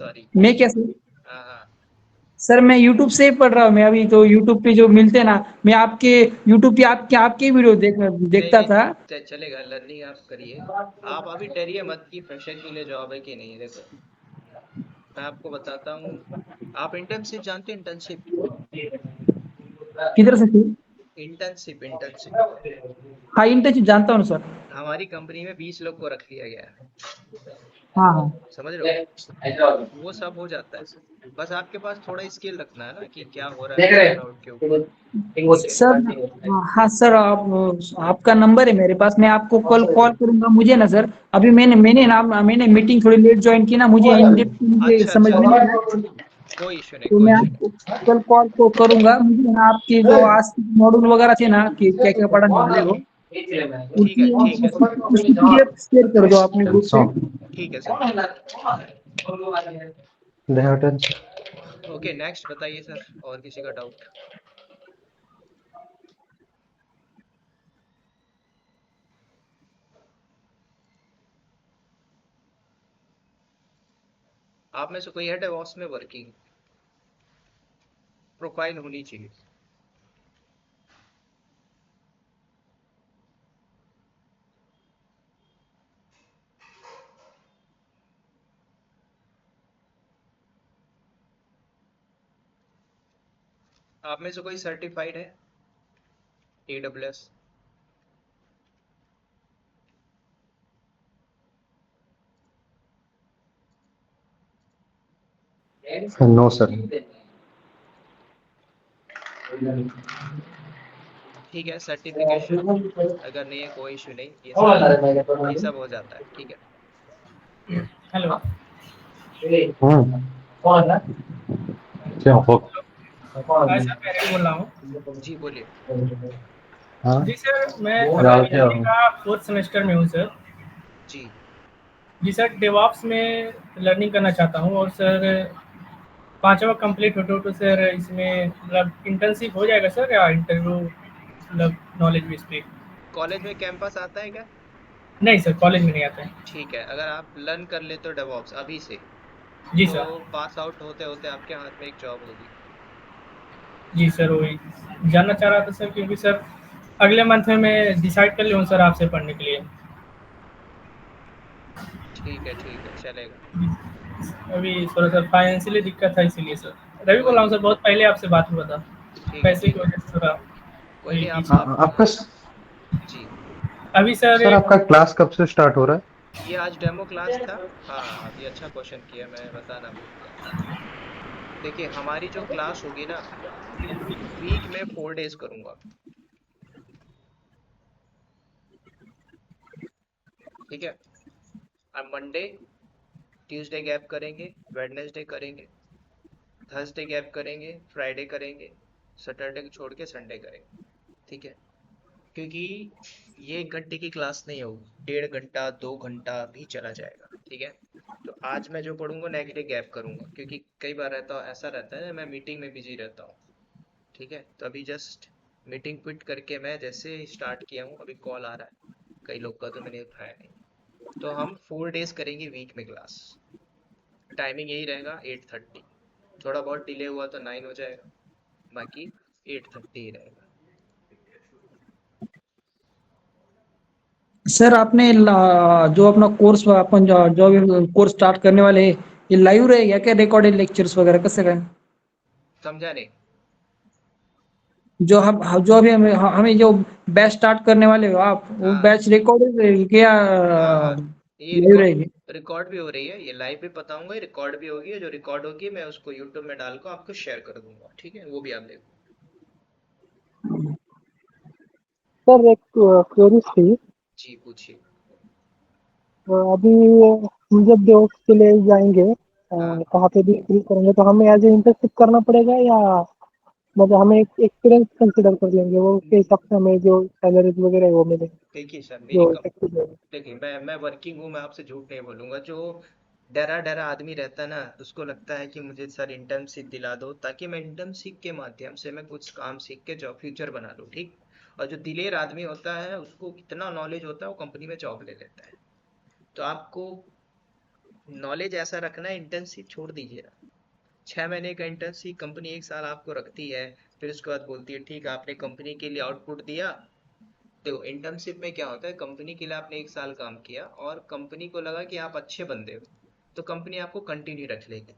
सॉरी। मैं क्या सर? हाँ हाँ। सर मैं यूट्यूब से ही पढ़ रहा हूँ। मैं अभी तो यूट्यूब पे जो मिलते हैं ना, मैं आपके यूट्यूब पे आपके वीडियो नहीं देखता नहीं, था। चलेगा, लर्निंग आप करिए। आप अभी डरिए मत कि फ्रेशर के लिए जॉब है कि नहीं है। देखो, मैं आपको बताता हूँ। आप इंटर्नशिप जानते हैं? इंटर्नशिप, किधर से थी? Internship, internship. हाँ, इंटर्नशिप जानता हूँ सर। हमारी कंपनी में 20 लोग को रख लिया गया है, हाँ हाँ समझ रहे हो। वो सब हो जाता है, बस आपके पास थोड़ा स्किल रखना है ना, कि क्या हो रहा है मेरे क्लाउड के ऊपर। ठीक है। सर। हाँ सर, आपका नंबर है मेरे पास। मैं आपको कल कॉल करूंगा। मुझे ना सर, अभी मैंने मीटिंग थोड़ी लेट ज्वाइन की ना, मुझे इन डेप्थ मुझे अच्छा समझ अच्छा में नहीं अच्छा, आया। कोई इशू नहीं, तो कोई मैं इशू आपको कल कॉल को करूंगा। मुझे ना आपके जो आज मॉड्यूल वगैरह थे ना, कि क्या क्या पढ़ाने वाले हो, नहीं। उसकी ठीक है सर, उसकी PDF शेयर कर दो अपने ग्रुप पे। ठीक है सर। ओके, नेक्स्ट बताइए सर, और किसी का डाउट? आप में से कोई है डेवॉप्स में वर्किंग? प्रोफाइल होनी चाहिए। आप में से कोई सर्टिफाइड है AWS? No sir. ठीक है, सर्टिफिकेशन अगर नहीं है कोई इशू नहीं, ये सब हो जाता है, ठीक है। हेलो। हम्म। क्या हो? हाँ सर, मैं रवि बोल रहा हूँ। जी बोलिए। हाँ जी सर, मैं अभी यार क्या BA हो? का 4th सेमेस्टर में हूँ सर। जी। जी सर, डेवॉप्स में लर्निंग करना चाहता हूँ। और सर 5वां कंप्लीट हो तो सर इसमें मतलब इंटर्नशिप हो जाएगा सर, या इंटरव्यू मतलब नॉलेज बेस पे? कॉलेज में कैंपस आता है क्या? नहीं सर, कॉलेज में नहीं आता है। ठीक है, अगर आप लर्न कर लेते हो डेवॉप्स अभी से, जी तो सर। पास आउट होते होते आपके हाथ में एक जॉब होगी। जी सर, वही जानना चाह रहा था सर, क्योंकि सर अगले मंथ में मैं डिसाइड कर लूँ सर आपसे पढ़ने के लिए। ठीक है चलेगा। अभी थोड़ा सा फाइनेंशियली दिक्कत है, इसीलिए सर। रवि बोल कोई रहा हूँ सर, बहुत पहले आपसे बात हुआ था, पैसे की ठीक है वजह से थोड़ा कोई वही नहीं। पीछे। आपका जी अभी सर सर आपका क्लास कब से स्टार्ट हो रहा है? ये आज डेमो क्लास था। हाँ, ये अच्छा क्वेश्चन किया, मैं बताना भूल गया। देखिए, हमारी जो क्लास होगी ना, वीक में 4 डेज करूंगा। ठीक है। अब मंडे ट्यूसडे गैप करेंगे, वेडनेसडे करेंगे, थर्सडे गैप करेंगे, फ्राइडे करेंगे, सैटरडे को छोड़ के संडे करेंगे। ठीक है। क्योंकि ये 1 घंटे की क्लास नहीं होगी, 1.5 घंटा 2 घंटा भी चला जाएगा। ठीक है। तो आज मैं जो पढ़ूंगा नेक्स्ट डे गैप करूंगा, क्योंकि कई बार ऐसा रहता है मैं मीटिंग में बिजी रहता हूँ। ठीक है। तो अभी जस्ट मीटिंग क्विट करके मैं जैसे स्टार्ट किया हूँ, अभी कॉल आ रहा है कई लोग का, तो मैंने उठाया नहीं। तो हम 4 डेज करेंगे वीक में क्लास। टाइमिंग यही रहेगा 8:30। थोड़ा बहुत डिले हुआ तो 9 हो जाएगा, बाकी 8:30 ही रहेगा। सर आपने जो अपना कोर्स अपन जो कोर्स स्टार्ट करने वाले हैं, ये लाइव रहेगा क्या, रिकॉर्डेड लेक्चर्स वगैरह कैसे रहें? समझा नहीं। जो जो अभी हमें जो बैच स्टार्ट करने वाले हो आप, वो हाँ बैच रिकॉर्डेड रहेगी क्या, हाँ, ये लाइव रहेगी? रिकॉर्ड भी हो रही है, ये लाइव भी बताऊंगा, रिकॉर्ड भी होगी। जो रिकॉर्ड होगी मैं उसको यूट्यूब में डाल कर आपको शेयर कर दूंगा। ठीक है, वो भी आप देखो। सर एक क्वेरी थी। जी पूछिए। अभी हम जब डेवॉप्स के लिए जाएंगे, हाँ, कहाँ पे भी इंटरव्यू करेंगे, तो हमें एज ए इंटर्नशिप करना पड़ेगा, या मतलब हमें एक एक्सपीरियंस कंसिडर कर लेंगे, वो उसके हिसाब से हमें जो सैलरीज वगैरह है वो मिलेगी, देखिए सर, जो इफेक्टिव है? देखिए, मैं वर्किंग हूँ, मैं आपसे झूठ नहीं बोलूंगा। जो डरा डरा आदमी रहता है ना, उसको लगता है कि मुझे सर इंटर्नशिप दिला दो, ताकि मैं इंटर्नशिप के माध्यम से मैं कुछ काम सीख के जॉब फ्यूचर बना लूँ। ठीक। और जो दिलेर आदमी होता है, उसको कितना नॉलेज होता है, वो कंपनी में जॉब ले लेता है। तो आपको नॉलेज ऐसा रखना है, इंटर्नशिप छोड़ दीजिए। 6 महीने का इंटर्नशिप कंपनी 1 साल आपको रखती है, फिर उसके बाद बोलती है ठीक है आपने कंपनी के लिए आउटपुट दिया। देखो, इंटर्नशिप में क्या होता है, कंपनी के लिए आपने 1 साल काम किया और कंपनी को लगा कि आप अच्छे बंदे हो, तो कंपनी आपको कंटिन्यू रख लेगी।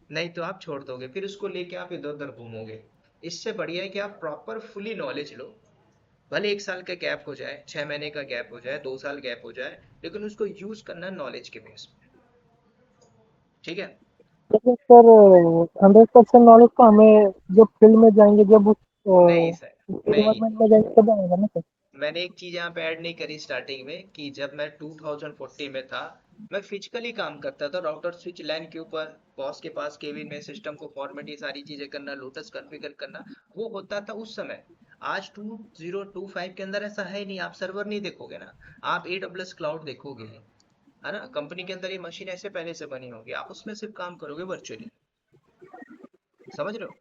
नहीं तो आप छोड़ दोगे, फिर उसको लेके आप इधर उधर घूमोगे। इससे बढ़िया है कि आप प्रॉपर फुली नॉलेज लो। भले 1 साल का गैप हो जाए, 6 महीने का गैप हो जाए, 2 साल गैप हो जाए, लेकिन उसको यूज करना नॉलेज के बेस पे। ठीक है। लेकिन सर 100% नॉलेज तो हमें जब फील्ड में जाएंगे, जब उस नहीं सर, नहीं, इन्वायरमेंट में जाएंगे तब आएगा ना सर? मैंने एक चीज यहाँ पे ऐड नहीं करी स्टार्टिंग में, कि जब मैं 2040 में था, मैं फिजिकली काम करता था राउटर स्विच लैन के ऊपर, बॉस के पास केबिन में सिस्टम को फॉर्मेट, ये सारी चीजें करना, लोटस कॉन्फ़िगर करना, वो होता था उस समय। आज 2025 के अंदर ऐसा है नहीं। आप सर्वर नहीं देखोगे ना, आप AWS क्लाउड देखोगे, है ना। कंपनी के अंदर ये मशीन ऐसे पहले से बनी होगी, आप उसमें सिर्फ काम करोगे वर्चुअली। समझ रहे हो।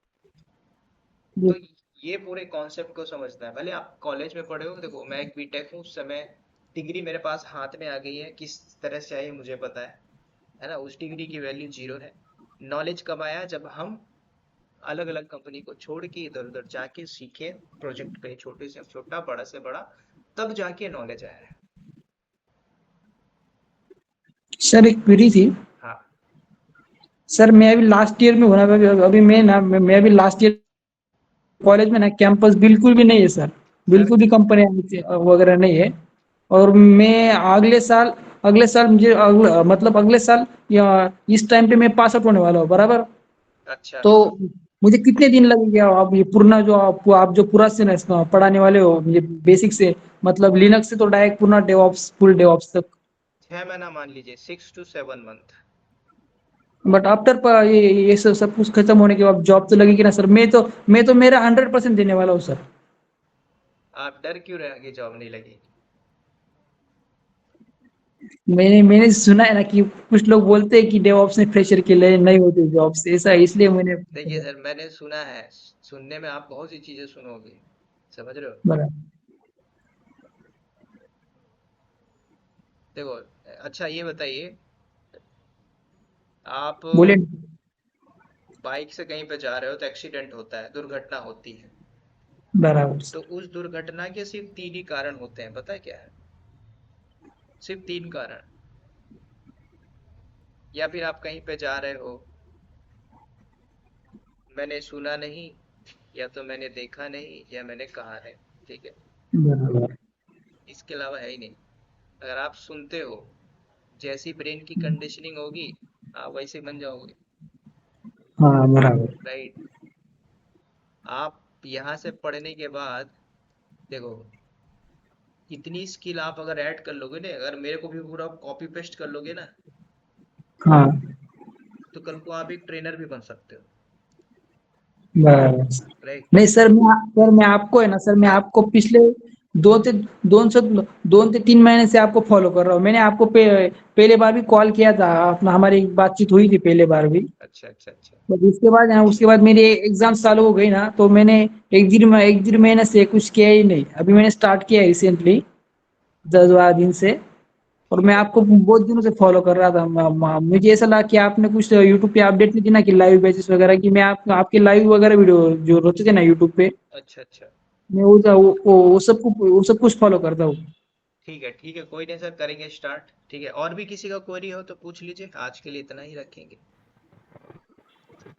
जी। तो ये पूरे कॉन्सेप्ट को समझना है। भले आप कॉलेज में पढ़े हो, देखो मैं एक बीटेक हूँ, उस समय डिग्री मेरे पास हाथ में आ गई है, किस तरह से आई मुझे पता है ना। उस डिग्री की वैल्यू जीरो है। नॉलेज कब आया, जब हम अलग अलग कंपनी को छोड़ के इधर उधर जाके सीखे, प्रोजेक्ट पे, छोटे से छोटा बड़ा से बड़ा, तब जाके नॉलेज आया है। सर एक क्वेरी थी। हाँ। सर मैं अभी लास्ट ईयर में हूँ ना, अभी मैं अभी लास्ट ईयर कॉलेज में ना, कैंपस बिल्कुल भी नहीं है सर, सर बिल्कुल भी कंपनी वगैरह नहीं है। और मैं अगले साल मुझे मतलब अगले साल या इस टाइम पे मैं पास आउट होने वाला हूँ, बराबर। अच्छा। तो मुझे कितने दिन लगेंगे, आप ये पूरा जो आप जो पूरा से ना पढ़ाने वाले हो, ये बेसिक से मतलब लिनक्स से तो डायरेक्ट पूरा डेवऑप्स, फुल डेवऑप्स तक। 6 महीना मान लीजिए, 6 to 7 मंथ। बट आफ्टर ये सब कुछ खत्म होने के बाद जॉब तो लगेगी ना सर? मैं तो मेरा 100% देने वाला हूँ सर। आप डर क्यों रहे कि जॉब नहीं लगेगी। मैंने सुना है ना कि कुछ लोग बोलते हैं कि डेवऑप्स में फ्रेशर के लिए नहीं होती जॉब्स, ऐसा इसलिए मैंने। देखिए सर, मैंने सुना है, सुनने में आप बहुत सी चीजें सुनोगे, समझ रहे हो। बराबर। देखो, अच्छा ये बताइए, आप बोले। बाइक से कहीं पे जा रहे हो तो एक्सीडेंट होता है, दुर्घटना होती है। बराबर तो सर। उस दुर्घटना के सिर्फ 3 ही कारण होते हैं, पता है क्या है? सिर्फ 3 कारण। या फिर आप कहीं पे जा रहे हो, मैंने सुना नहीं, या तो मैंने देखा नहीं, या मैंने कहा नहीं। ठीक है, बराबर। इसके अलावा है ही नहीं। अगर आप सुनते हो, जैसी ब्रेन की कंडीशनिंग होगी आप वैसे बन जाओगे। हाँ बराबर। राइट। आप यहाँ से पढ़ने के बाद देखो, इतनी स्किल आप अगर ऐड कर लोगे ना, अगर मेरे को भी पूरा कॉपी पेस्ट कर लोगे ना, हाँ तो कल को आप एक ट्रेनर भी बन सकते हो। बराबर सर। राइट। नहीं सर, मैं आपको है ना सर, मैं आपको पिछले दो से 2 से 3 महीने से आपको फॉलो कर रहा हूँ। मैंने आपको पहले बार भी कॉल किया था, अपना हमारी बातचीत हुई थी पहले बार भी। अच्छा अच्छा अच्छा। बट उसके बाद मेरी एग्जाम चालू हो गई ना, तो मैंने एक डेढ़ महीने से कुछ किया ही नहीं। अभी मैंने स्टार्ट किया रिसेंटली 10 12 दिन से। और मैं ठीक है। आपको बहुत दिनों से फॉलो कर रहा था। मुझे ऐसा लगा कि आपने कुछ यूट्यूब पे अपडेट नहीं दी ना, कि लाइव बैचेस वगैरह की। मैं आपके लाइव वगैरह वीडियो जो होते थे ना यूट्यूब पे, अच्छा अच्छा। मैं वो सब कुछ फॉलो करता हूँ। ठीक है, कोई नहीं सर, करेंगे स्टार्ट। ठीक है, और भी किसी का क्वेरी हो तो पूछ लीजिए, आज के लिए इतना ही रखेंगे।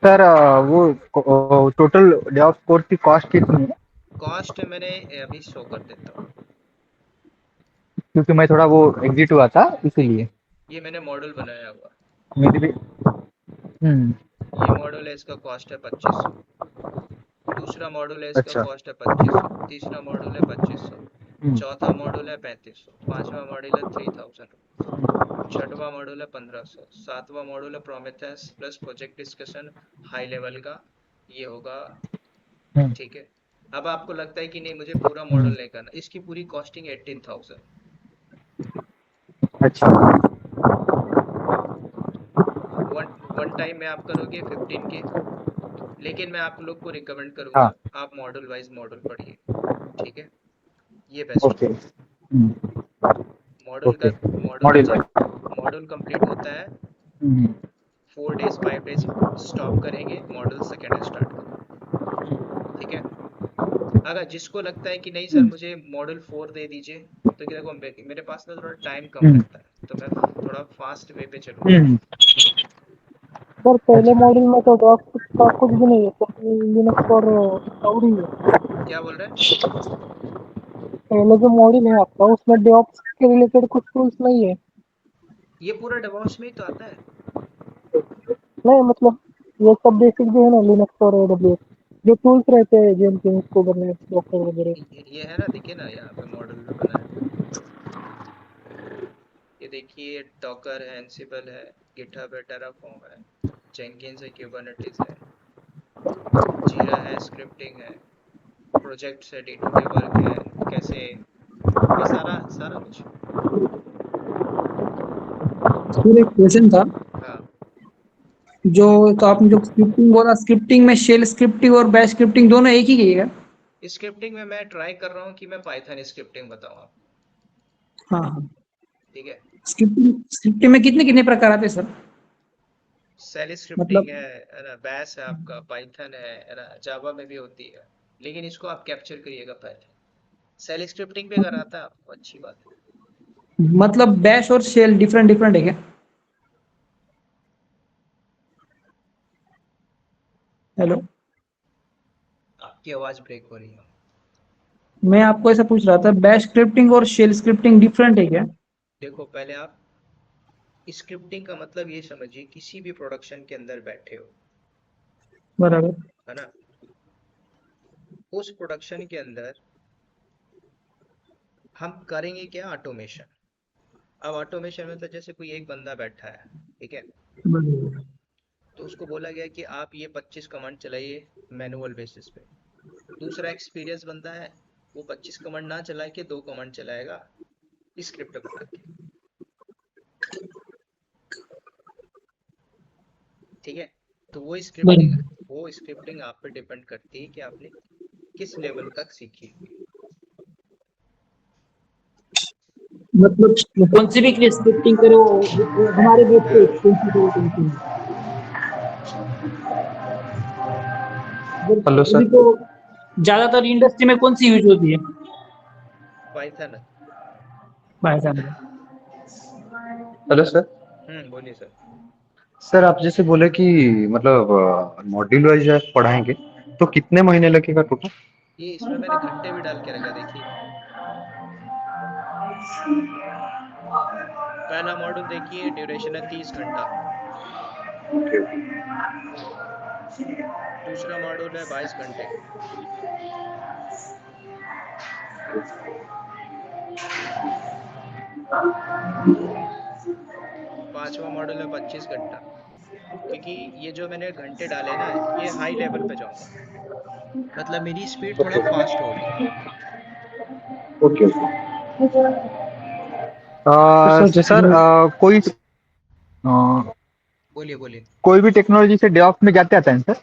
सर वो टोटल डेवॉप्स कोर्स की कॉस्ट कितनी है? कॉस्ट मैंने अभी शो कर देता हूँ। क्योंकि मैं थोड़ा वो एग्जिट हुआ था इसीलिए। ये मैंने मॉडल बनाया हुआ। मेरे भी। हम्म। ये मॉडल है, इसका कॉस्ट है 2500। दूसरा मॉडल है, इसका अच्छा। कॉस्ट है 2500। तीसरा मॉडल है 2500। हम्म। चौथा मॉडल है 3500। पांचवा मॉडल है 3000 रुपीज। छठवा मॉडल है 1500। सातवां मॉडल है प्रोमेथेस plus project discussion, high level का। ये होगा। हम्म। ठीक है। अब आपको लगता है कि नहीं मुझे पूरा हम्म। मॉडल नहीं करना, इसकी पूरी कॉस्टिंग 18,000। अच्छा। वन वन टाइम में आप करोगे 15K। लेकिन मैं आप लोग को रिकमेंड हाँ। करूंगा, आप मॉडल वाइज मॉडल पढ़िए। ठीक है, ये बेस्ट ओके। होगा। मॉडल का ओके। मॉडल मॉड्यूल जब वाइज। मॉडल कंप्लीट होता है, हम्म। 4 डेज 5 डेज स्टॉप करेंगे, मॉडल सेकेंड स्टार्ट करेंगे। ठीक है। अगर जिसको लगता है कि नहीं सर मुझे मॉडल 4 दे दीजिए, तो क्या देखो, मेरे पास ना थोड़ा टाइम कम हम्म। रहता है, तो मैं थोड़ा फास्ट वे पे चलूंगा। हम्म। सर पहले अच्छा। मॉड्यूल में तो डॉक्स का कुछ भी नहीं है, तो लिनक्स और क्लाउड ही है। क्या बोल रहे हैं? पहले जो मॉड्यूल है आपका, उसमें डेवऑप्स के रिलेटेड कुछ टूल्स नहीं है। ये पूरा डेवॉप्स में ही तो आता है। नहीं मतलब ये सब बेसिक जो है ना लिनक्स और एडब्ल्यूएस, जो टूल्स रहते हैं जेनकिंस कुबरनेट्स डॉकर वगैरह। ये है ना, देखिए ना यहाँ पे मॉडल में बनाया हुआ है। ये देखिए, डॉकर है, एंसिबल है, गिटहब है, टेराफॉर्म है, जेनकिंस है, क्यूबरनेटिस है, जीरा है, स्क्रिप्टिंग है, प्रोजेक्ट्स है, डे टू डे वर्क है, कैसे, ये सारा सारा कुछ। फिर एक क्वेश्चन था, हाँ। जो तो आपने जो स्क्रिप्टिंग बोला, स्क्रिप्टिंग में शेल स्क्रिप्टिंग और बैश स्क्रिप्टिंग दोनों एक ही की है? स्क्रिप्टिंग में मैं ट्राई कर रहा हूँ कि मैं पाइथन स्क्रिप्टिंग बताऊँ आपको। हाँ हाँ। ठीक है। स्क्रिप्टिंग में कितने कितने प्रकार आते हैं सर? सेल स्क्रिप्टिंग मतलब है ना, बैश है आपका, पाइथन है ना, जावा में भी होती है। लेकिन इसको आप कैप्चर करिएगा पहले। सेल स्क्रिप्टिंग भी अगर आता है आपको, अच्छी बात है। बैश और शेल डिफरेंट डिफरेंट है क्या? हेलो, आपकी आवाज ब्रेक हो रही है। मैं आपको ऐसा पूछ रहा था, बैश स्क्रिप्टिंग और शेल स्क्रिप्टिंग डिफरेंट है क्या? देखो, पहले आप स्क्रिप्टिंग का मतलब ये समझिए, किसी भी प्रोडक्शन के अंदर बैठे हो, बराबर। है ना, उस प्रोडक्शन के अंदर हम करेंगे क्या, ऑटोमेशन। अब ऑटोमेशन में तो जैसे कोई एक बंदा बैठा है, ठीक है, बराबर। तो उसको बोला गया कि आप ये 25 कमांड चलाइए मैनुअल बेसिस पे। दूसरा एक्सपीरियंस बंदा है, वो 25 कमांड ना चला के 2 कमांड चलाएगा स्क्रिप्ट बना के। ठीक है। तो बराबर। वो स्क्रिप्टिंग आप पे डिपेंड करती है कि आपने किस लेवल तक सीखी हुई है। मतलब कौन सी भी स्क्रिप्टिंग करो, हमारे बेस पे हाँ। कौन सी करो, कौन सी नहीं। हेलो अभी सर। तो ज्यादातर इंडस्ट्री में कौन सी यूज होती है? पाइथन। पाइथन। Hello sir. बोलिए सर। सर आप जैसे बोले कि मतलब मॉड्यूल वाइज आप पढ़ाएंगे, तो कितने महीने लगेगा टोटल? ये इसमें मैंने घंटे भी डाल के रखा, देखिए। पहला मॉड्यूल देखिए, ड्यूरेशन है 30 घंटा। दूसरा मॉड्यूल है 22 घंटे। पांचवा मॉड्यूल है 25 घंटा। क्योंकि ये जो मैंने घंटे डाले ना, ये हाई लेवल पे जाऊंगा, मतलब मेरी स्पीड थोड़ा फास्ट होगी। Okay okay. तो सर जैसे सर बोलिए बोलिए। कोई भी टेक्नोलॉजी से डेवऑप्स में जाते आता है सर?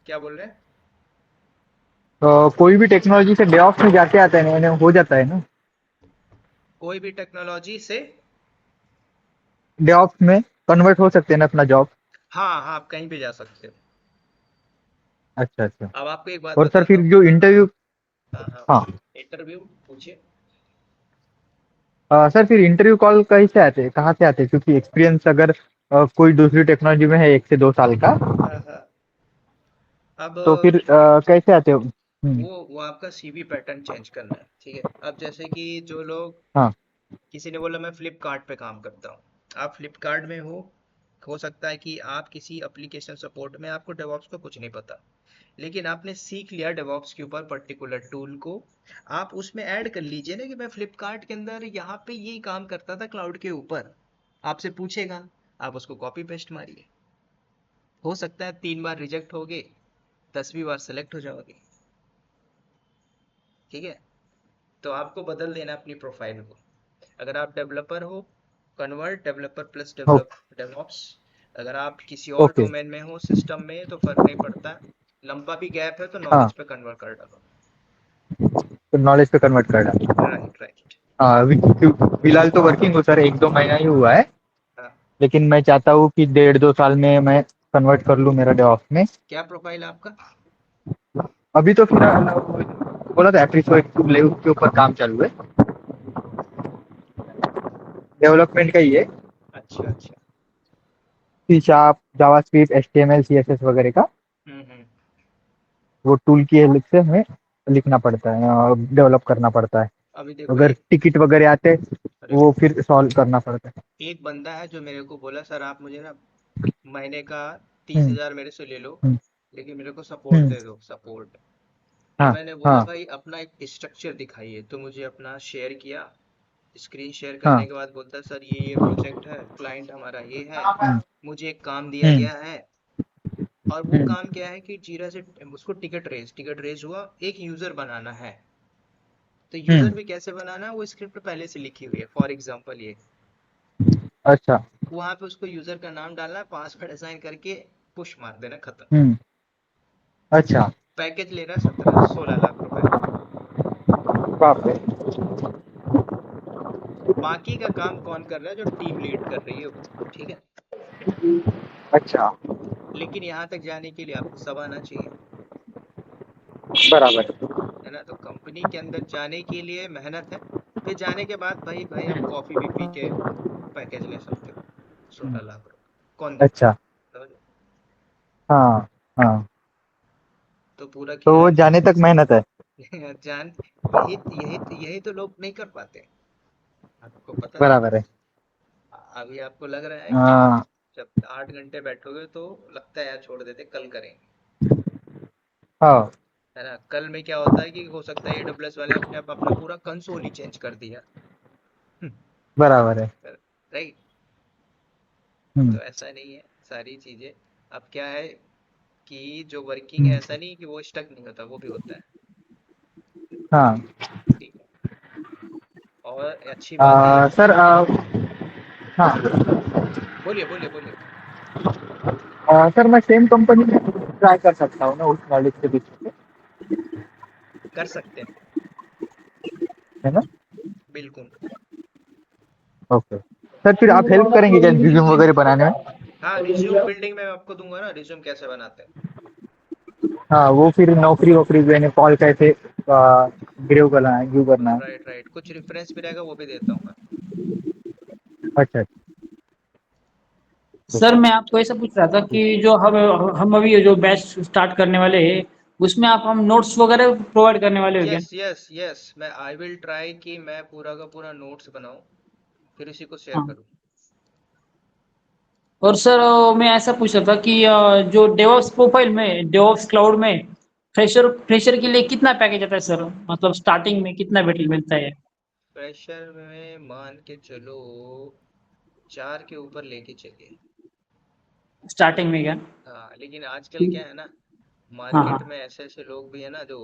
क्या बोल रहे हैं? कोई भी टेक्नोलॉजी से डेवऑप्स में जाते आता है, यानी हो जाता है ना? कोई भी टेक्नोलॉजी से। डेवऑप्स में कन्वर्ट हो सकते हैं ना अपना जॉब? हाँ हाँ, आप कहीं भी जा सकते हो। अच्छा अच्छा। अब आपको एक बात और सर बताता फिर हूँ। जो इंटरव्यू, हाँ हाँ, हाँ इंटरव्यू पूछिए। सर फिर इंटरव्यू कॉल कैसे आते हैं, कहाँ से आते हैं? क्योंकि एक्सपीरियंस अगर कोई दूसरी टेक्नोलॉजी में है 1 से 2 साल का, हाँ हाँ। अब तो फिर कैसे आते हो? वो आपका सीवी पैटर्न चेंज करना है, ठीक है। अब जैसे कि जो लोग, हाँ किसी ने बोला मैं फ्लिपकार्ट पे काम करता हूँ, आप फ्लिपकार्ट में हो सकता है कि आप किसी एप्लीकेशन सपोर्ट में, आपको डेवॉप्स का कुछ नहीं पता, लेकिन आपने सीख लिया डेवॉप्स के ऊपर पर्टिकुलर टूल को, आप उसमें ऐड कर लीजिए ना कि मैं फ्लिपकार्ट के अंदर यहाँ पे ये काम करता था क्लाउड के ऊपर। आपसे पूछेगा, आप उसको कॉपी पेस्ट मारिए। हो सकता है 3 बार रिजेक्ट होगे, 10वीं बार सेलेक्ट हो जाओगे, ठीक है। तो आपको बदल देना अपनी प्रोफाइल को। अगर आप डेवलपर हो, convert developer plus develop DevOps. अगर आप किसी और ओके। डोमेन में हो, सिस्टम में, तो फर्क नहीं पड़ता। लंबा भी गैप है तो हाँ, नॉलेज पे कन्वर्ट कर डालो। तो नॉलेज पे कन्वर्ट कर डाल। Right right. हाँ, फिलहाल तो वर्किंग हो सर, 1-2 महीना ही हुआ है। हाँ, लेकिन मैं चाहता हूँ कि 1.5-2 साल में मैं कन्वर्ट कर लूँ मेरा डेवऑप्स में। क्या प्रोफाइल है आपका? अभी तो फिलहाल बोला था एप्रीसोड के ऊपर काम चालू है, डेवलपमेंट का ही है। अच्छा अच्छा। C sharp, JavaScript, HTML, CSS वगैरह का हम्म। वो टूल की हेल्प से हमें लिखना पड़ता है और डेवलप करना पड़ता है। अभी देखो, अगर एक, टिकट वगैरह आते हैं अरे वो फिर सॉल्व करना पड़ता है। एक बंदा है जो मेरे को बोला, सर आप मुझे ना महीने का तीस हम्म हजार मेरे से ले लो, हम्म लेकिन मेरे को सपोर्ट हम्म, दे दो, सपोर्ट। तो हाँ मैंने बोला हाँ भाई अपना एक स्ट्रक्चर दिखाइए, तो मुझे अपना शेयर किया। स्क्रीन शेयर करने हाँ। के बाद बोलता है सर ये प्रोजेक्ट है, क्लाइंट हमारा ये है, हम्म मुझे एक काम दिया हम्म गया है। और वो हम्म काम क्या है कि जीरा से उसको टिकट रेज हुआ, एक यूजर बनाना है। तो हम्म, यूजर भी कैसे बनाना है, वो स्क्रिप्ट पहले से लिखी हुई है। फॉर एग्जांपल ये, अच्छा। वहां पे उसको यूजर का नाम डालना है, पासवर्ड असाइन करके पुश मार देना, खत्म। हम्म, अच्छा। पैकेज ले रहा है 16 लाख रुपए। बाप रे। बाकी का काम कौन कर रहा है? जो टीम लीड कर रही है वो, ठीक है। अच्छा, लेकिन यहाँ तक जाने के लिए आपको सब आना चाहिए, बराबर। है ना। तो कंपनी के अंदर जाने के लिए मेहनत है। फिर जाने के बाद भाई भाई आप कॉफी भी पी के पैकेज ले सकते हो। 16 लाख रुपए कौन देता है? अच्छा, समझे? हाँ हाँ। तो पूरा तो वो खेल जाने तक मेहनत है। जान, यही तो लोग नहीं कर पाते, आपको पता नहीं। बराबर है। अभी आपको लग रहा है कि हाँ जब 8 घंटे बैठोगे तो लगता है यार छोड़ देते, कल करेंगे, हाँ। है ना। कल में क्या होता है कि हो सकता है AWS वाले अपने आप अपना पूरा कंसोल ही चेंज कर दिया। बराबर है। राइट। हम्म तो ऐसा नहीं है सारी चीजें। अब क्या है कि जो वर्किंग है, ऐसा नहीं कि वो स्टक नहीं होता, वो भी होता है, हाँ। ठीक है। और अच्छी बात है। सर हाँ। बोलिए बोलिए बोलिए। सर मैं सेम कंपनी में ट्राई कर सकता हूँ ना उस नॉलेज के बीच में, कर सकते हैं, है ना? बिल्कुल। ओके सर, फिर आप हेल्प करेंगे क्या रिज्यूम वगैरह बनाने में? हाँ, रिज्यूम बिल्डिंग में मैं आपको दूंगा ना, रिज्यूम कैसे बनाते हैं। हाँ वो फिर नौकरी वोकरी मैंने कॉल कैसे ग्रेव करना है, ग्रू करना है। राइट राइट, कुछ रेफरेंस भी रहेगा वो भी देता हूँ मैं। अच्छा अच्छा। सर मैं आपको ऐसा पूछ रहा था कि जो हम अभी जो बैच स्टार्ट करने वाले हैं उसमें आप हम नोट्स वगैरह प्रोवाइड करने वाले हो क्या? यस यस यस, मैं आई विल ट्राई कि मैं पूरा का पूरा नोट्स बनाऊं, फिर उसी को शेयर हाँ। करूं। और सर मैं ऐसा पूछ रहा था कि जो डेवऑप्स प्रोफाइल में डेवऑप्स क्लाउड में फ्रेशर के लिए कितना पैकेज आता है सर? मतलब स्टार्टिंग में कितना बेटल मिलता है? प्रेशर में मान के चलो 4 के ऊपर लेके चलिए। स्टार्टिंग में क्या? हाँ, लेकिन आजकल क्या है ना, हाँ मार्केट हाँ में ऐसे ऐसे लोग भी है ना जो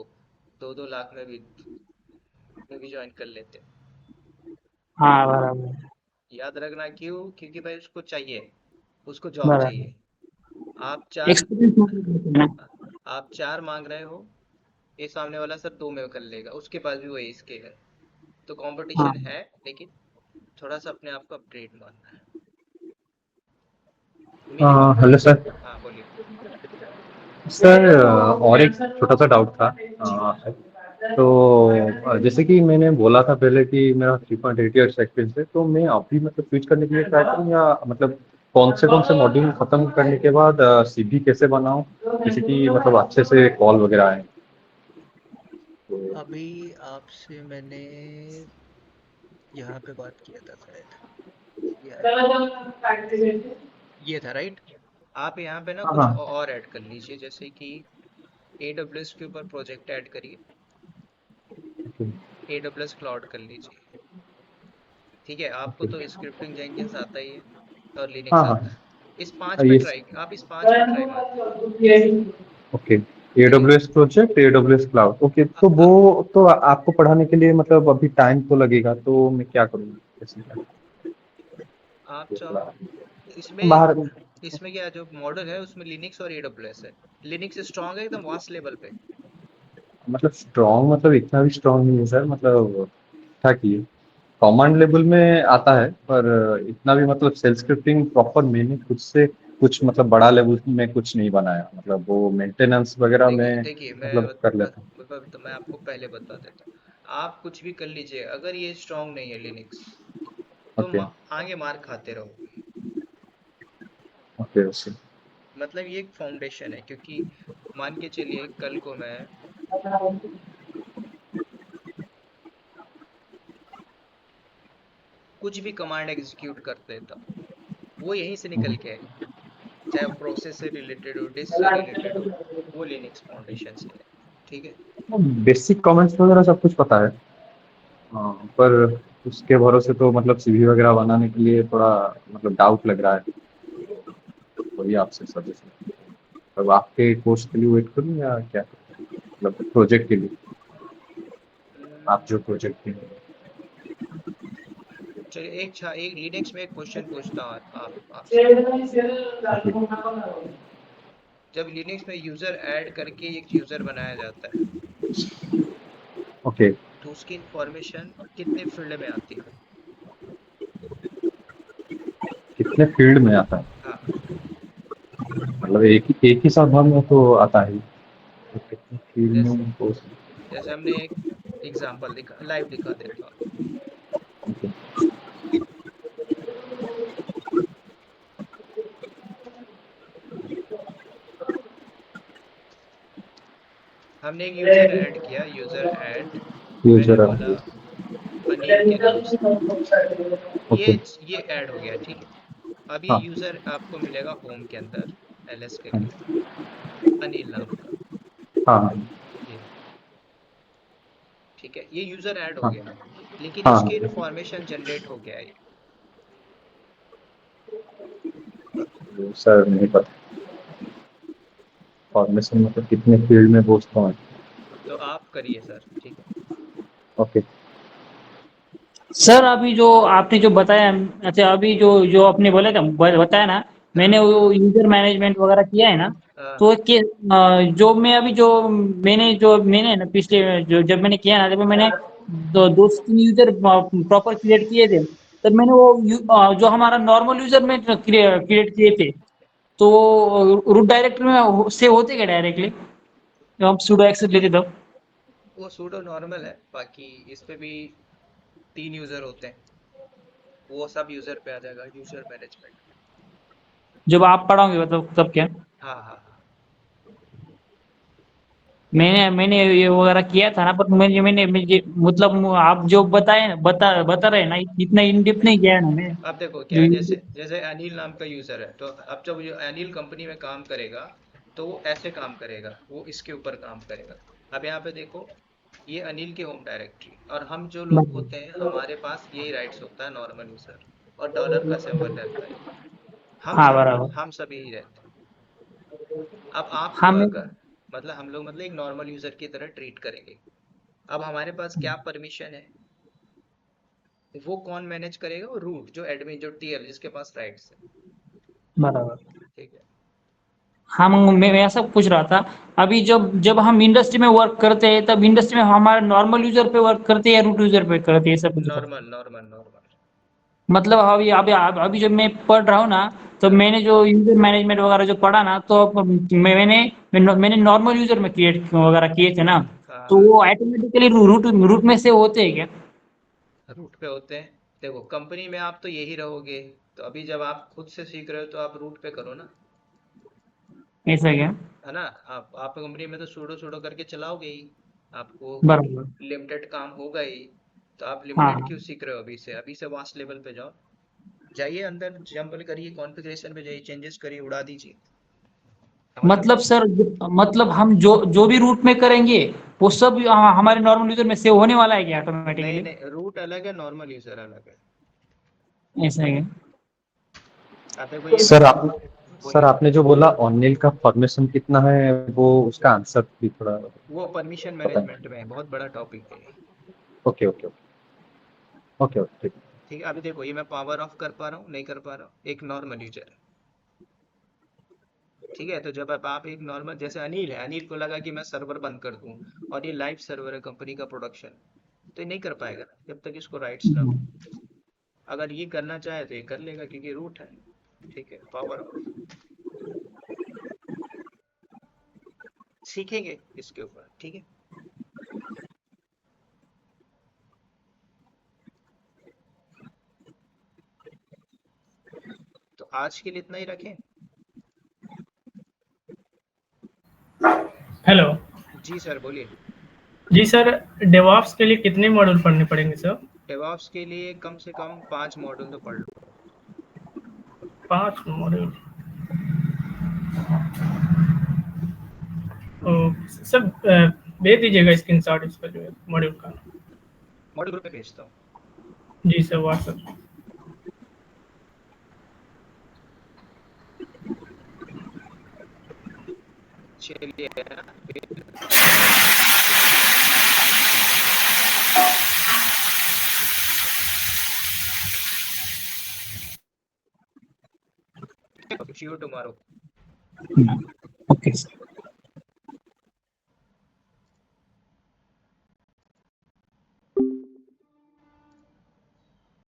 2-2 लाख में भी ज्वाइन कर लेते हैं। हाँ बराबर याद रखना क्यों, क्योंकि भाई उसको चाहिए, उसको जॉब बराबर चाहिए। आप चार एक्सपीरियंस। आप 4 मांग रहे हो, ये सामने वाला सर 2 में कर लेगा, उसके पास भी वही स्किल है। तो हाँ कंपटीशन है, लेकिन थोड़ा सा अपने आप को अपग्रेड मानना है। Minimum hello sir. हाँ बोलिए। सर और एक छोटा सा डाउट था। जी तो जैसे कि मैंने बोला था पहले कि मेरा 3.8 ईयर्स एक्सपीरियंस है, तो मैं अभी मतलब स्विच करने के लिए ट्राई करूँ, या मतलब कौन से मॉड्यूल खत्म करने के बाद सीवी कैसे बनाऊं, जैसे कि मतलब अच्छे से कॉल वगैरह आए। तो अभी आपसे मैंने यहाँ पे बात किया था शायद, ये था राइट। आप यहाँ पे ना हाँ कुछ हाँ। और ऐड कर लीजिए, जैसे कि AWS के ऊपर प्रोजेक्ट ऐड करिए, AWS क्लाउड कर लीजिए। ठीक है, आपको तो स्क्रिप्टिंग जेंकिन्स आता ही है और लिनक्स हाँ हाँ। आता है। इस 5 पे ये ट्राई, आप इस 5 पे ट्राई मारिए। ओके। ठीक है। AWS project, AWS cloud, okay. आ, तो आ, वो तो आपको पढ़ाने के लिए मतलब अभी टाइम तो लगेगा, तो मैं क्या करूँ, कैसे क्या आप चाहो इसमें बाहर। इसमें क्या जो मॉडल है उसमें लिनक्स और AWS है। लिनक्स स्ट्रांग है एकदम वास्ट लेवल पे। मतलब स्ट्रॉन्ग, मतलब इतना भी स्ट्रॉन्ग नहीं है सर, मतलब था कि कमांड लेवल में आता है, पर इतना भी मतलब सेल स्क्रिप्टिंग प्रॉपर मैंने खुद से कुछ मतलब बड़ा लेवल में कुछ नहीं बनाया, मतलब वो मेंटेनेंस वगैरह देखिए में देखिए, मतलब कर लेता हूँ। तो मैं आपको पहले बता देता हूँ। आप कुछ भी कर लीजिए, अगर ये स्ट्रांग नहीं है लिनक्स, तो ओके आगे मार खाते रहोगे। Okay okay. मतलब ये एक फाउंडेशन है, क्योंकि मान के चलिए कल को मैं कुछ भी कमांड एग्जीक्यूट कर देता हूँ, वो यहीं से निकल के आएगी, चाहे वो प्रोसेस से रिलेटेड हो, डिस्क से रिलेटेड हो, वो लिनक्स फाउंडेशन से है। ठीक है। बेसिक कमेंट्स वगैरह सब कुछ पता है। हाँ, पर उसके भरोसे तो मतलब सीवी वगैरह बनाने के लिए थोड़ा मतलब डाउट लग रहा है, तो वही आपसे सजेशन। अब आपके कोर्स के लिए वेट करूँ या क्या, मतलब प्रोजेक्ट के लिए, आप जो प्रोजेक्ट के लिए। चलिए एक लिनक्स में एक क्वेश्चन पूछता हूँ आपसे। जब लिनक्स में यूजर ऐड करके एक यूजर बनाया जाता है, ओके। तो उसकी इंफॉर्मेशन कितने फील्ड में आती है? कितने फील्ड में आता है, हाँ, मतलब एक ही साथ में तो आता है, तो कितने फील्ड जैसे में तो। जैसे हमने एक एग्जांपल दिखा, लाइव दिखा देता हूँ। ओके हमने एक यूजर ऐड किया, यूजर ऐड, मैंने यूजर। बोला अनिल के नाम से, ये ओके। ये ऐड हो गया। ठीक है। अब ये हाँ यूजर आपको मिलेगा होम के अंदर, LS हाँ करके, अनिल नाम का, हाँ ये। ठीक है, ये यूजर ऐड हो हाँ गया, लेकिन हाँ इसकी हाँ। इंफॉर्मेशन जनरेट हो गया है। तो सर नहीं पता फॉर्मेशन मतलब कितने फील्ड में दोस्तों हैं। तो आप करिए सर, ठीक है। ओके। सर अभी जो आपने जो बताया, अच्छा अभी जो जो आपने बोला था बताया ना, मैंने हाँ वो यूजर मैनेजमेंट वगैरह किया है ना, हाँ तो जो मैं अभी जो मैंने ना पिछले जो जब मैंने किया ना, जब मैंने 2 से 3 यूजर प्रॉपर क्रिएट किए थे, तब मैंने वो जो हमारा नॉर्मल यूजर में क्रिएट किए थे, तो रूट डायरेक्टरी में सेव होते क्या डायरेक्टली? जब हम sudo access लेते तब वो सूडो नॉर्मल है, बाकी इस पे भी 3 यूजर होते हैं, वो सब यूजर पे आ जाएगा, यूजर मैनेजमेंट। जब आप पढ़ाओगे तब क्या? हाँ हाँ हाँ। मैंने ये वगैरह किया था ना, पर मुझे मतलब आप जो बताए बता रहे हैं ना, इतना इन डेप्थ नहीं किया है ना मैं। अब देखो क्या जो है, जैसे जैसे अनिल नाम का यूजर है, तो अब जब ये अनिल कंपनी में काम करेगा तो वो ऐसे काम करेगा, वो इसके ऊपर काम करेगा। अब यहाँ पे देखो, ये अनिल की होम डायरेक्टरी, और हम जो लोग होते हैं हमारे पास यही राइट्स होता है नॉर्मल यूजर, और डॉलर का सिंबल रहता है, हाँ बराबर। हम सब यही रहते हैं। अब आपको हमें अगर मतलब हम लोग मतलब एक नॉर्मल यूजर की तरह ट्रीट करेंगे। अब हमारे पास क्या परमिशन है, वो कौन मैनेज करेगा, वो रूट जो एडमिन जो टीएल जिसके पास राइट्स है। बराबर। ठीक है। हम मैं ऐसा पूछ रहा था, अभी जब जब हम इंडस्ट्री में वर्क करते हैं तब इंडस्ट्री में हमारे नॉर्मल यूजर पे वर्क करते हैं या रूट यूजर पे करते हैं, ऐसा पूछ रहा था। Normal normal normal. मतलब अभी अभी अभी जब मैं पढ़ रहा हूँ ना, तो हाँ मैंने जो यूजर मैनेजमेंट वगैरह जो पढ़ा ना, तो मैंने नॉर्मल यूजर में क्रिएट वगैरह किए थे ना, हाँ तो हाँ। वो ऑटोमेटिकली रूट रूट में से होते हैं क्या? रूट पे होते हैं। देखो कंपनी में आप तो यही रहोगे, तो अभी जब आप खुद से सीख रहे हो तो आप रूट पे करो ना, ऐसा क्या? है ना। आप कंपनी में तो सूडो सूडो करके चलाओगे ही, आपको बराबर। लिमिटेड काम होगा ही, तो आप हाँ लिमिटेड हाँ। क्यों सीख रहे हो, अभी से वास्ट लेवल पे जाओ, जाइए अंदर जंप करिए, कॉन्फ़िगरेशन पे जाइए, चेंजेस करिए, उड़ा दीजिए। समझ रहे हो? मतलब सर, मतलब हम जो जो भी रूट में करेंगे वो सब हमारे नॉर्मल यूजर में सेव होने वाला है क्या नहीं ऑटोमेटिकली? नहीं, रूट अलग है, नॉर्मल यूजर अलग है। ऐसा है क्या? अब देखो ये मैं सर आप सर बोलिए। आपने जो बोला ऑनलाइन का फॉर्मेशन कितना है, वो उसका आंसर भी थोड़ा वो परमिशन बताएं। मैनेजमेंट में है, बहुत बड़ा टॉपिक है। Okay okay okay okay okay ठीक। ठीक है, अभी देखो ये मैं पावर ऑफ कर पा रहा हूँ, नहीं कर पा रहा हूँ, एक नॉर्मल यूजर है। ठीक है, तो जब अब आप एक नॉर्मल, जैसे अनिल है, अनिल को लगा कि मैं सर्वर बंद कर दूं, और ये लाइव सर्वर है कंपनी का प्रोडक्शन, तो ये नहीं कर पाएगा ना जब तक इसको राइट्स ना हो। अगर ये करना चाहे तो ये कर लेगा क्योंकि रूट है। ठीक है, पावर ऑफ। सीखेंगे इसके ऊपर, ठीक है। तो आज के लिए इतना ही रखें। हेलो। जी सर बोलिए। जी सर, डेवॉप्स के लिए कितने मॉड्यूल पढ़ने पड़ेंगे सर? डेवऑप्स के लिए कम से कम 5 मॉड्यूल तो पढ़ लो। 5 मॉड्यूल। तो सर भेज दीजिएगा स्क्रीनशॉट इसका जो है मॉड्यूल का। मॉड्यूल ग्रुप पे भेजता हूँ। जी सर, व्हाट्सएप। चलिए, सी यू टुमारो। Okay sir.